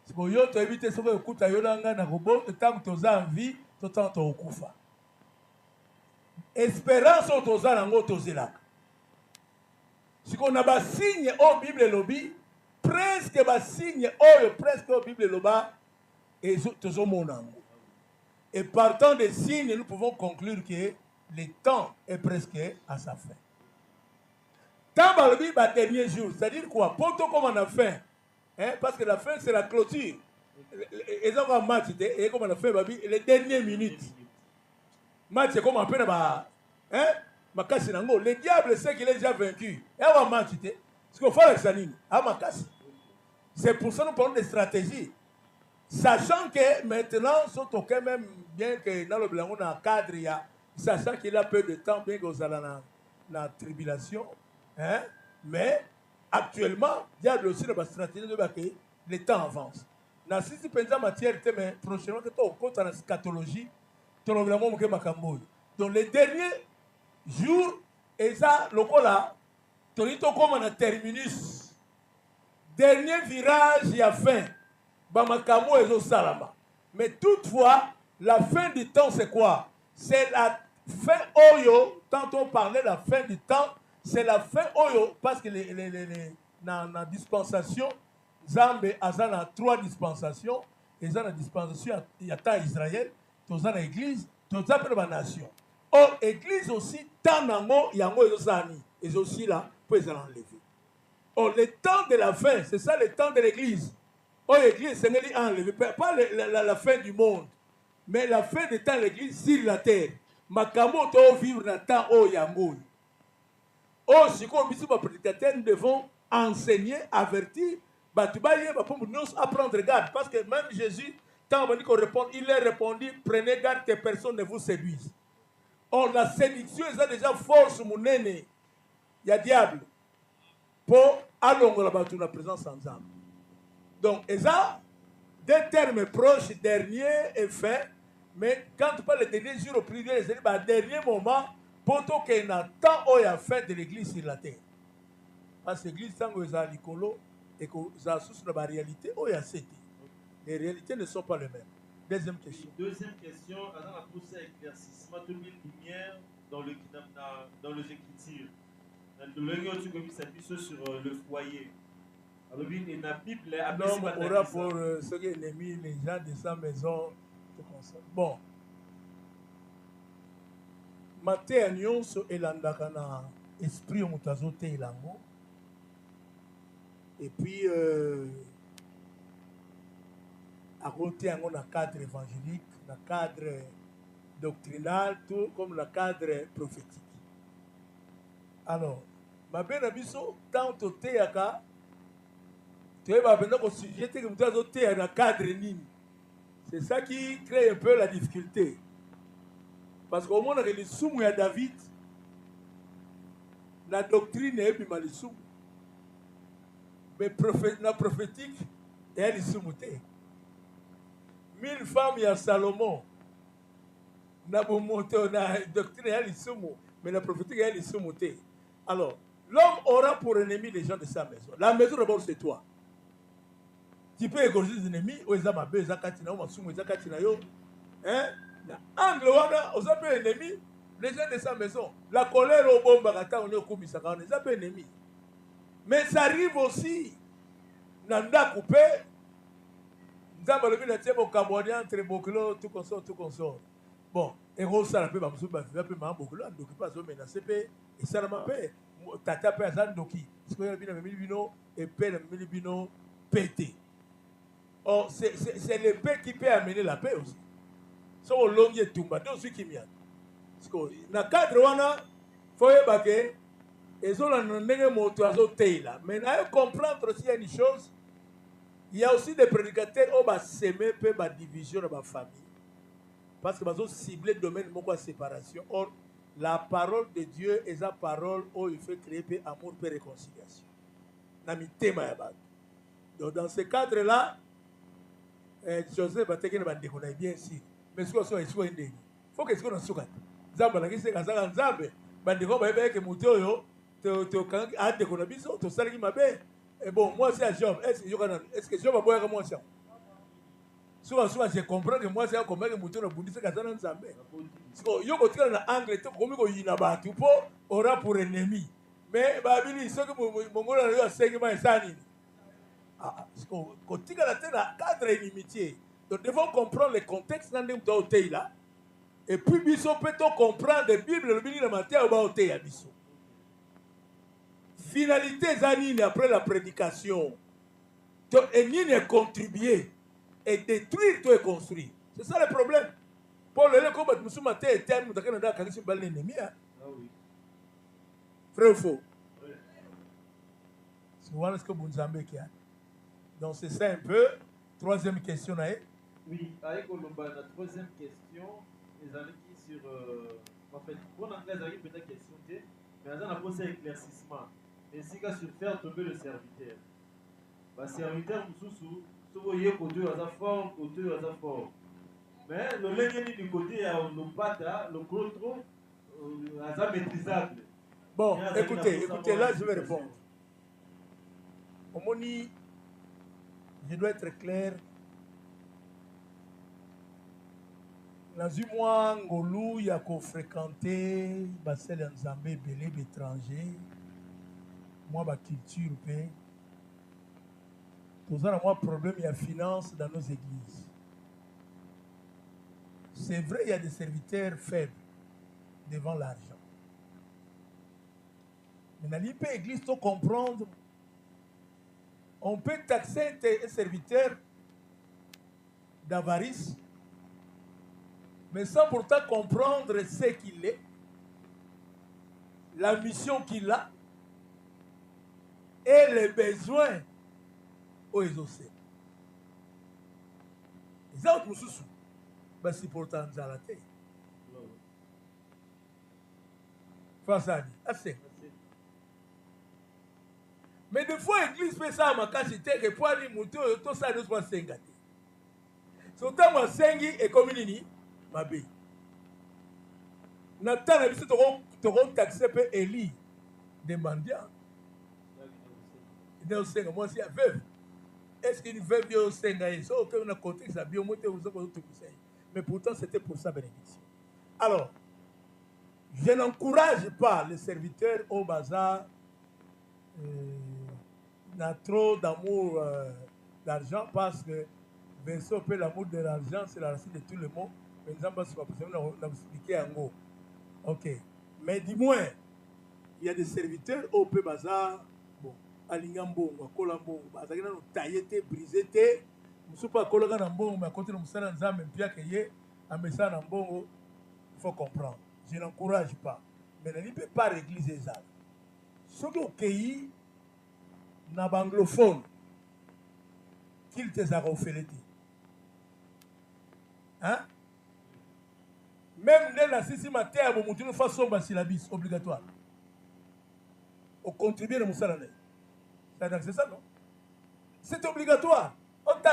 S2: Siko yo to éviter soko okuta yo langa na robot tant que toza en vie to tant to okufa. Espérance toza nango tozelaka. Siko na ba signe au Bible lobi presque ba signe presque au Bible loba et tozo monango. Et partant des signes nous pouvons conclure que le temps est presque à sa fin. Tant dans le Bible, dernier jour, c'est-à-dire quoi? Poto comme on a fin, hein? Parce que la fin c'est la clôture. Ils ont un match, et comme on a fait, les dernières minutes. Match c'est comme on appelle, hein? Le diable sait qu'il est déjà vaincu. Et on va match, ce qu'il faut faire, c'est pour ça que nous parlons de stratégie. Sachant que maintenant, surtout quand même, bien que dans le blanc, on a un cadre, sachant qu'il a peu de temps, bien que vous allez dans la tribulation, hein? Mais actuellement, il y a aussi la stratégie de que le temps avance. Dans cette matière, mais prochainement, que tu as au compte en eschatologie, tu as vraiment manqué ma camboule. Donc les derniers jours, et ça, le coup là, tu as dit comme un terminus. Dernier virage, il y a fin. Bamakamo et Salama. Mais toutefois, la fin du temps, c'est quoi? C'est la fin Oyo. Tant on parlait de la fin du temps, c'est la fin Oyo. Parce que dans la dispensation, Zambé a 3 dispensations. Et dans la dispensation, il y a tant Israël, dans l'église, dans la nation. Or, l'église aussi, tant d'ango, il y a et aussi là, pour les enlever. Or, le temps de la fin, c'est ça le temps de l'église. Oh, l'église, c'est pas la fin du monde, mais la fin du temps de l'église sur la terre. Makamo to vivre dans le temps où il y a un. Oh, si comme prédicateur, nous devons enseigner, avertir, pour apprendre garde. Parce que même Jésus, quand on dit qu'on répond, il leur répondit, prenez garde que personne ne vous séduise. Or, la séduction, ils ont déjà force, mon aîné. Il y a diable. Pour allonger la présence ensemble. Donc, et ça, des termes proches, dernier et fin, mais quand tu parles de dernier jour au plus vieux, c'est le dernier moment, pour qu'il y ait un temps où il y a fin de l'église sur la terre. Parce que l'église, tant qu'il y a l'écolo, et que ça source de la réalité, où il y a cette. Les réalités ne sont pas les mêmes. Deuxième question.
S1: Deuxième question, on a poussé éclaircissement de lumière dans les Écritures. Sur le foyer. Alors, il y a Bible,
S2: on aura pour ceux qui ont mis les gens de sa maison. Bon. Maté Nyonso elandaka na esprit mutazote elango. Et puis à côté on a cadre évangélique, le cadre doctrinal, tout comme le cadre prophétique. Alors, ma belle abisso tant au théâtre, tu vas venir au sujet que vous avez un cadre nini. C'est ça qui crée un peu la difficulté. Parce qu'au moins, les soumou à David, la doctrine est bien mal soumou. Mais la prophétique, elle est soumouté. 1000 femmes, il y a Salomon. La doctrine, elle est soumou. Mais la prophétique, elle est soumouté. Alors, l'homme aura pour ennemi les gens de sa maison. La maison, d'abord, c'est toi. Tu peux égorger des ennemis, ou ils ont ma belle, Zakatina, ou Massoum, Zakatina, yo. Hein? Angle, on a peu ennemis, les gens de sa maison. La colère au bon bagata, on est au Koumisaka, on est peu ennemis. Mais ça arrive aussi, Nanda coupé, nzambe alobi na tie bokabwani entre bokilo tout consort. Bon, ekosala mpe bamosusu baviva mpe maa bokilo andoki mpe azomenase mpe esalama mpe tata mpe aza ndoki sikoyo na bino amemeli bino epe na memeli bino pété. Or, c'est le paix qui peut amener la paix aussi. So olongi etumba nde ozwi kimia. Siko na cadre wana faut yeba ke ezolanda ndenge moto azoteila. Mais na comprendre aussi une chose, il y a aussi des prédicateurs qui ont sémé peu ba division dans ma famille. Parce que ils ont ciblé le domaine de séparation. Or, la parole de Dieu est la parole où il fait créer paix, amour, paix, réconciliation. Donc, dans ce cadre-là, Joseph va te dire bien sûr. Mais ce qu'on soit ici, il faut que ce qu'on soit. Zamba la kise kazanga nzambe. Bandiko ba ebe ke mutoyo to kan ade kona biso to salaki mabe. Et bon, moi c'est Job. Est-ce que Job a boya comme moi ça? Souvent je comprends que moi c'est comme que mutoyo bundisa kazanga nzambe. So yo ko tika na anglais to komi ko yina batu po ora pour ennemi. Mais babili so que mongola yo asengi ma esani. Quand tu as cadre inimitié, nous devons comprendre le contexte dans le monde là. Et puis, nous peut comprendre la Bible, le ministre de la matière, finalité, Zanine, après la prédication, et ni contribuer et détruire, tout et construire. C'est ça le problème. Pour le combat, nous sommes à terre, nous avons un ennemi. Frère ou faux? C'est ce que vous avez dit. Donc c'est ça un peu. Troisième question.
S1: Oui, avec la troisième question, les amis qui sur... en fait, pour l'anglais, il y a peut-être question, mais on a posé un éclaircissement. Ainsi qu'à sur faire tomber le serviteur. Le serviteur, vous voyez, côté à fort, côté à fort. Mais le lien du côté, le bata, le gros trop, à maîtrisable.
S2: Bon, écoutez, là je vais répondre. Je dois être clair. Dans un mois, Ngolou, il y a fréquenté Bassel Nzambé, Belé, étranger. Moi, ma culture, nous avons un problème, il y a finance dans nos églises. C'est vrai, il y a des serviteurs faibles devant l'argent. Mais dans l'église, il faut comprendre. On peut taxer un serviteur d'avarice, mais sans pourtant comprendre ce qu'il est, la mission qu'il a et les besoins aux exaucés. Les autres, c'est pourtant dans la tête. Face à lui, assez. Mais des fois, l'église fait ça à ma cachette, que pour aller monter, tout ça ne soit pas gâté. Surtout, moi, sengi et comme il ma bé. Nathan a dit que tu as taxé pour Élie, des mendiants. Il dit que moi, c'est un veuve. Est-ce qu'une veuve est au Senga? On a compté que ça a bien monté aux autres. Mais pourtant, c'était pour sa bénédiction. Alors, je n'encourage pas les serviteurs au bazar. N'a trop d'amour d'argent parce que verso peut l'amour de l'argent, c'est la racine de tout le monde. Mais nous avons expliqué en gros. Ok. Mais dis-moi, il y a des serviteurs au peu bazar, bon, à l'ingambongo, à Colambongo, à Zagana, taillé, brisé, nous ne sommes pas à Colambongo, mais à côté de nous, nous avons bien qu'il à Messanambongo, il faut comprendre. Je n'encourage pas. Mais il ne peut pas régler les âmes. Ce qui est au pays, na anglophone qu'il te a refait. Hein? Même dans la sixième terre, vous avez une façon de syllabis obligatoire. Au contribuer de Moussalane. C'est ça, non? C'est obligatoire. Autant,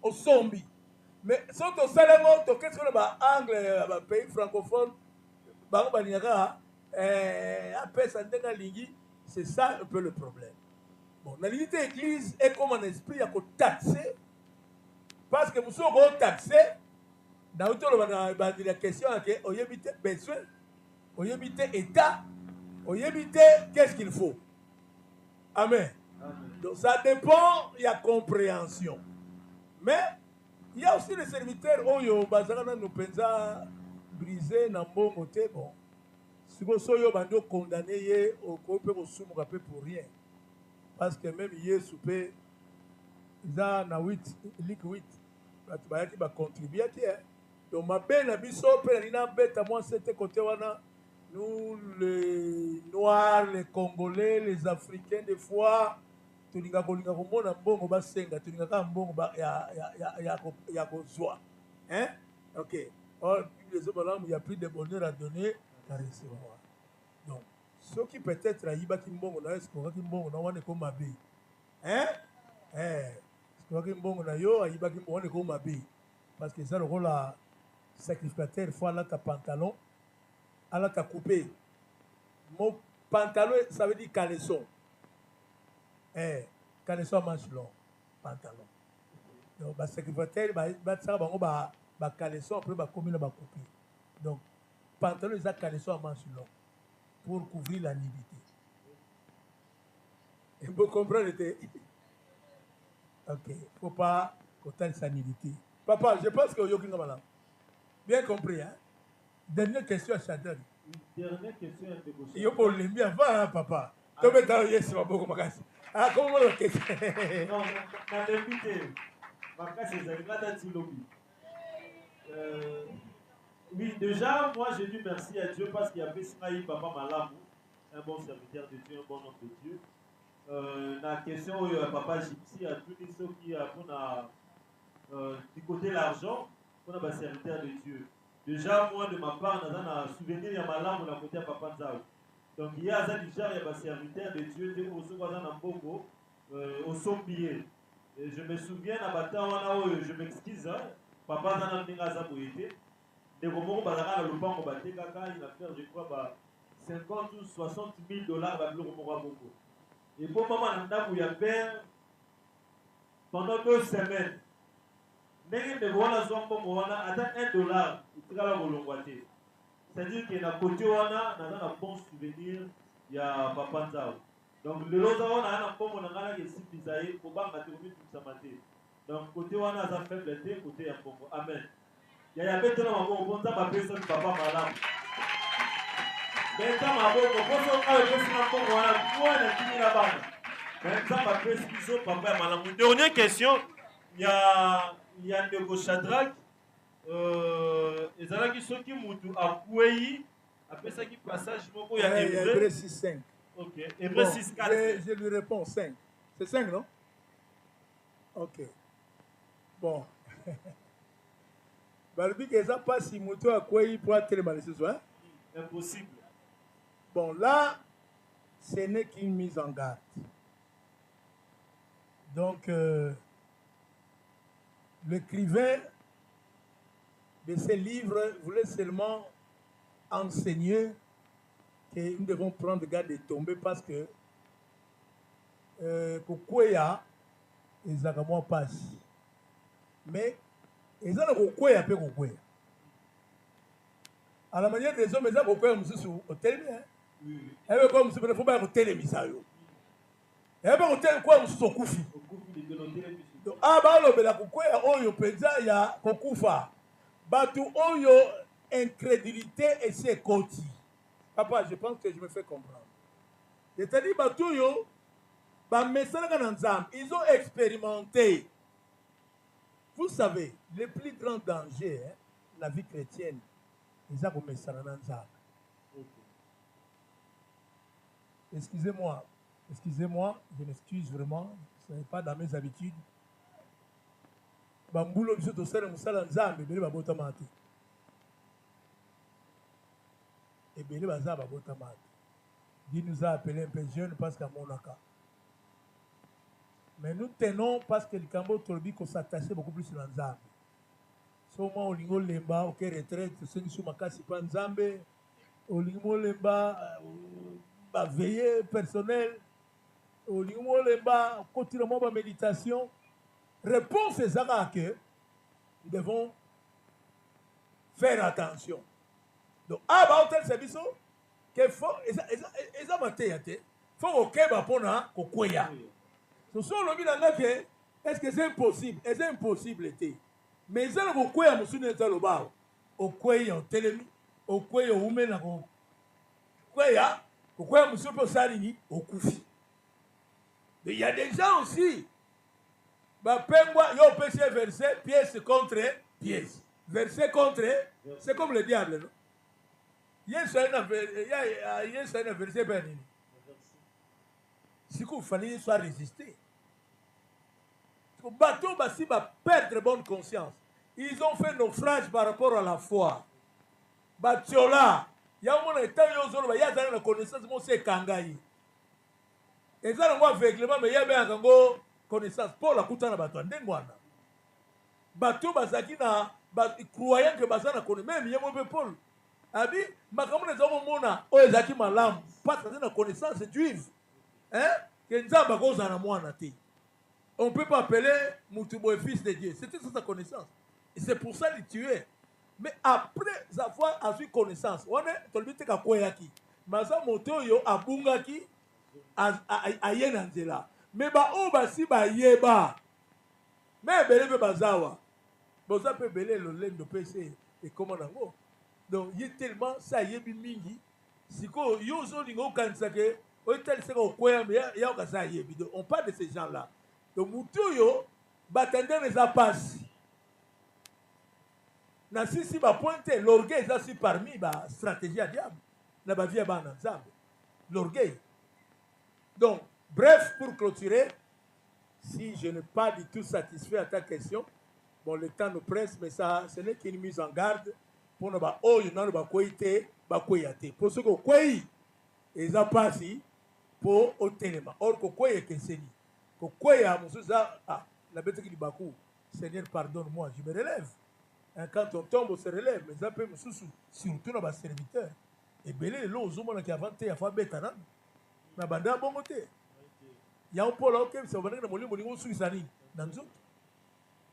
S2: au zombie. Mais si on a qu'est-ce qu'on a anglais, pays francophone, c'est ça un peu le problème. Bon, la l'unité église est comme un esprit à taxer. Parce que nous sommes taxés. Dans la question, on y habite besoin, on y habite état, on y habite qu'est-ce qu'il faut. Amen. Donc ça dépend, il y a compréhension. Mais il y a aussi les serviteurs oyo bazana no penza brisé na mbongo te bon. Si vous soyez bando condamné au coupe au sumo capé pour rien. Parce que même hier souper za na 8 lik 8 ba qui va contribuer qui est. Donc ma belle na biso pe na beta moi c'était côté wana nous les noirs, les congolais, les africains des fois tulinga kolinga komona mbongo basenga tulinga ka mbongo ba ya kozwa hein. OK. Oh, les hommes il y a plus de bonheur à donner qu'à recevoir. Donc ceux qui peut-être ayiba ki mbongo na est-ce ko ki mbongo na wane ko mabe hein est-ce ko ki mbongo na yo ayiba ki wane ko mabe parce que ça le rôle la sacrificateur fois là ta pantalon à ta coupé mon pantalon ça veut dire caleçon. Caleçon à manche long, pantalon. Donc, le secrétaire, va caleçon, après, va commun, va couper. Donc, pantalon, ils ont caleçon à manche long pour couvrir la nudité. Et vous comprenez? Ok, il ne faut pas coter sa nudité. Papa, je pense que vous avez bien compris, hein? Dernière question à Chadel.
S1: Dernière question à Debo.
S2: Il faut le bien avant, papa. Comment tu as beaucoup de ah, comment on fait?
S1: Non, on a invité. Oui, déjà, moi j'ai dit merci à Dieu parce qu'il y avait Smaï Papa Malamou, un bon serviteur de Dieu, un bon homme de Dieu. La question Papa Gypsy a tout dit ce qui a du côté l'argent, on a un serviteur de Dieu. Déjà, moi de ma part, on a un souvenir de Malamou à côté de Papa Nzao. Donc il y a déjà un serviteur de Dieu, au sombier. Et je me souviens, je m'excuse, papa Zana Ningaza Boyete, de Romoro Bazara, le banc, il a fait, je crois, 50 ou 60 000 dollars à Romoro. Et pour maman, il a fait pendant 2 semaines. Mais il a atteint 1 dollar, il a fait. C'est-à-dire qu'il y a un côté où on a un bon souvenir, il y a Papa Nzao. Donc, le lot on a un bon monangana qui est si bizarre, pour pas mater tout ça mater. Donc, côté où on a un faible, côté un bon. Amen. Il y a maintenant un bon temps, personne papa malade. Maintenant, un bon temps, on a un bon temps, maintenant, personne papa malade. Dernière question, il y a Ndeko Shadrach. Ezalaki soki mutu akwei apesaki passage moko ya Hébreu
S2: 6:5.
S1: OK, Hébreu 6:4.
S2: Je lui réponds 5. C'est 5 non? OK. Bon. Balbi que ça passe si mutu akwei pour atteindre mal ce soir.
S1: Impossible.
S2: Bon là ce n'est qu'une mise en garde. Donc l'écrivain de ces livres voulait seulement enseigner que nous devons prendre garde de tomber parce que Kokwea et Zagamois passent. Mais ils ont Kokwea et Kokwea. À la manière des hommes, ils ont Kokwea au télémi. Et comme si il ne faut pas au télémi. Et bien, au télémi, quoi, ils sont Koufi. Donc, ah, bah, la Kokwea, oh, yo, penza, ya Kokufa. Batu oyo incrédulité et c'est côté. Papa, je pense que je me fais comprendre. C'est-à-dire batu oyo ba mesana nzam, ils ont expérimenté. Vous savez, le plus grand danger, hein, la vie chrétienne, ils ont mesana nzam. Excusez-moi, je m'excuse vraiment, ce n'est pas dans mes habitudes. Bambulo biso to sala musala nzambe bele babota mate. Et bele baza babota mate. Dieu nous a appelés un peu jeunes parce qu'à Monaka. Mais nous tenons parce que le Cambo Tolbi qu'on s'attachait beaucoup plus sur nzambe. Soma olingo lemba ok retraite c'est sur makasi pa nzambe olingo lemba ba veiller personnel olingo lemba continuellement ba méditation. Réponse est que nous devons faire attention. Donc, à tel service, qu'il faut, faut au Keba pour na kokwea. Ce sont le bilan que Est-ce que c'est impossible? Est-ce impossible? Mais ça ne peut pas être un peu de au quoi en télémi, au quoi au women, au quoi monsieur peut s'aligner au koufi. Mais il y a des gens aussi. Bah, pengwa, yo péché verset, pièce contre pièce. Verset contre, c'est comme le diable, non? Il y a un verset béni. Si vous fallait soit résister. Le bateau va perdre bonne conscience. Ils ont fait naufrage par rapport à la foi. Batiola, il y a un moment où il y a une connaissance, c'est Kangaï. Et ça, on aveuglement, mais il y a bien une connaissance. Pour la coutana bateau, ndengwana. Bateau bazaki na croyant que bazana connaît même il y a un peu Paul. Abi, makamuna zomo mona, o ezaki malam, pas na connaissance juive. Hein? Que nzamba koza na mwana te. On ne peut pas appeler Moutoubo fils de Dieu. C'était sa connaissance. Et c'est pour ça qu'il tuait. Mais après avoir eu connaissance, on est tolbite ka koyaki. Maza moto yo abungaki ayenanzela. Mais ba o basi ba yeba. Mais belebe bazawa. Boza pe belé le lendo PC et comment nango. Donc il est tellement ça yebi mingi. Siko yo zo lingo kansake, o tel se ko koya mais ya ka ça yebi. On parle de ces gens-là. Donc, Moutoyo, batende les apas. Na si ba pointe, l'orgueil, ça c'est parmi la stratégie à diable. Na ba vie à ensemble. L'orgueil. Donc, bref, pour clôturer, si je n'ai pas du tout satisfait à ta question, bon, le temps nous presse, mais ça, ce n'est qu'une mise en garde pour ne pas, oh, il n'y a pas quoi y pour ce que quoi ils ont passé pour au téléma. Or, quoi y est que c'est la bête qui dit Bakou, Seigneur, pardonne-moi, je me relève. Hein, quand on tombe, on se relève. Mais ça peut me surtout dans ma serviteur. Et belé, l'eau, aux qui avant, il y a fait bête. Mais banda bon côté. Il y a un pôle qui se va dans le monde, sous Sani.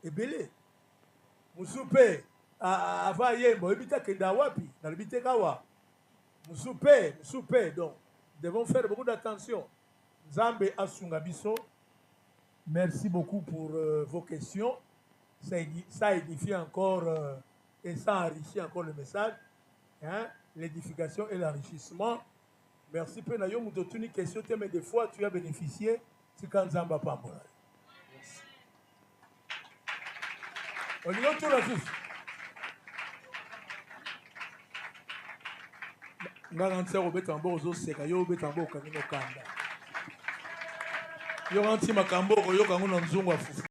S2: Et belé, Moussoupe, avant hier, bon, il y a Kendawapi, dans le Bitekawa. Moussoupe, donc, devons faire beaucoup d'attention. Zambé Asungabiso. Merci beaucoup pour vos questions. Ça édifie encore et ça enrichit encore le message. Hein? L'édification et l'enrichissement. Merci peu nayo mutotuni question mais des fois tu as bénéficié c'est quand Zamba Pambola. On y retourne à tous. Ngarantia obetambo ozo seka yo obetambo kanino kanda. Yo ranti makambo oyo kango na nzungu afufu.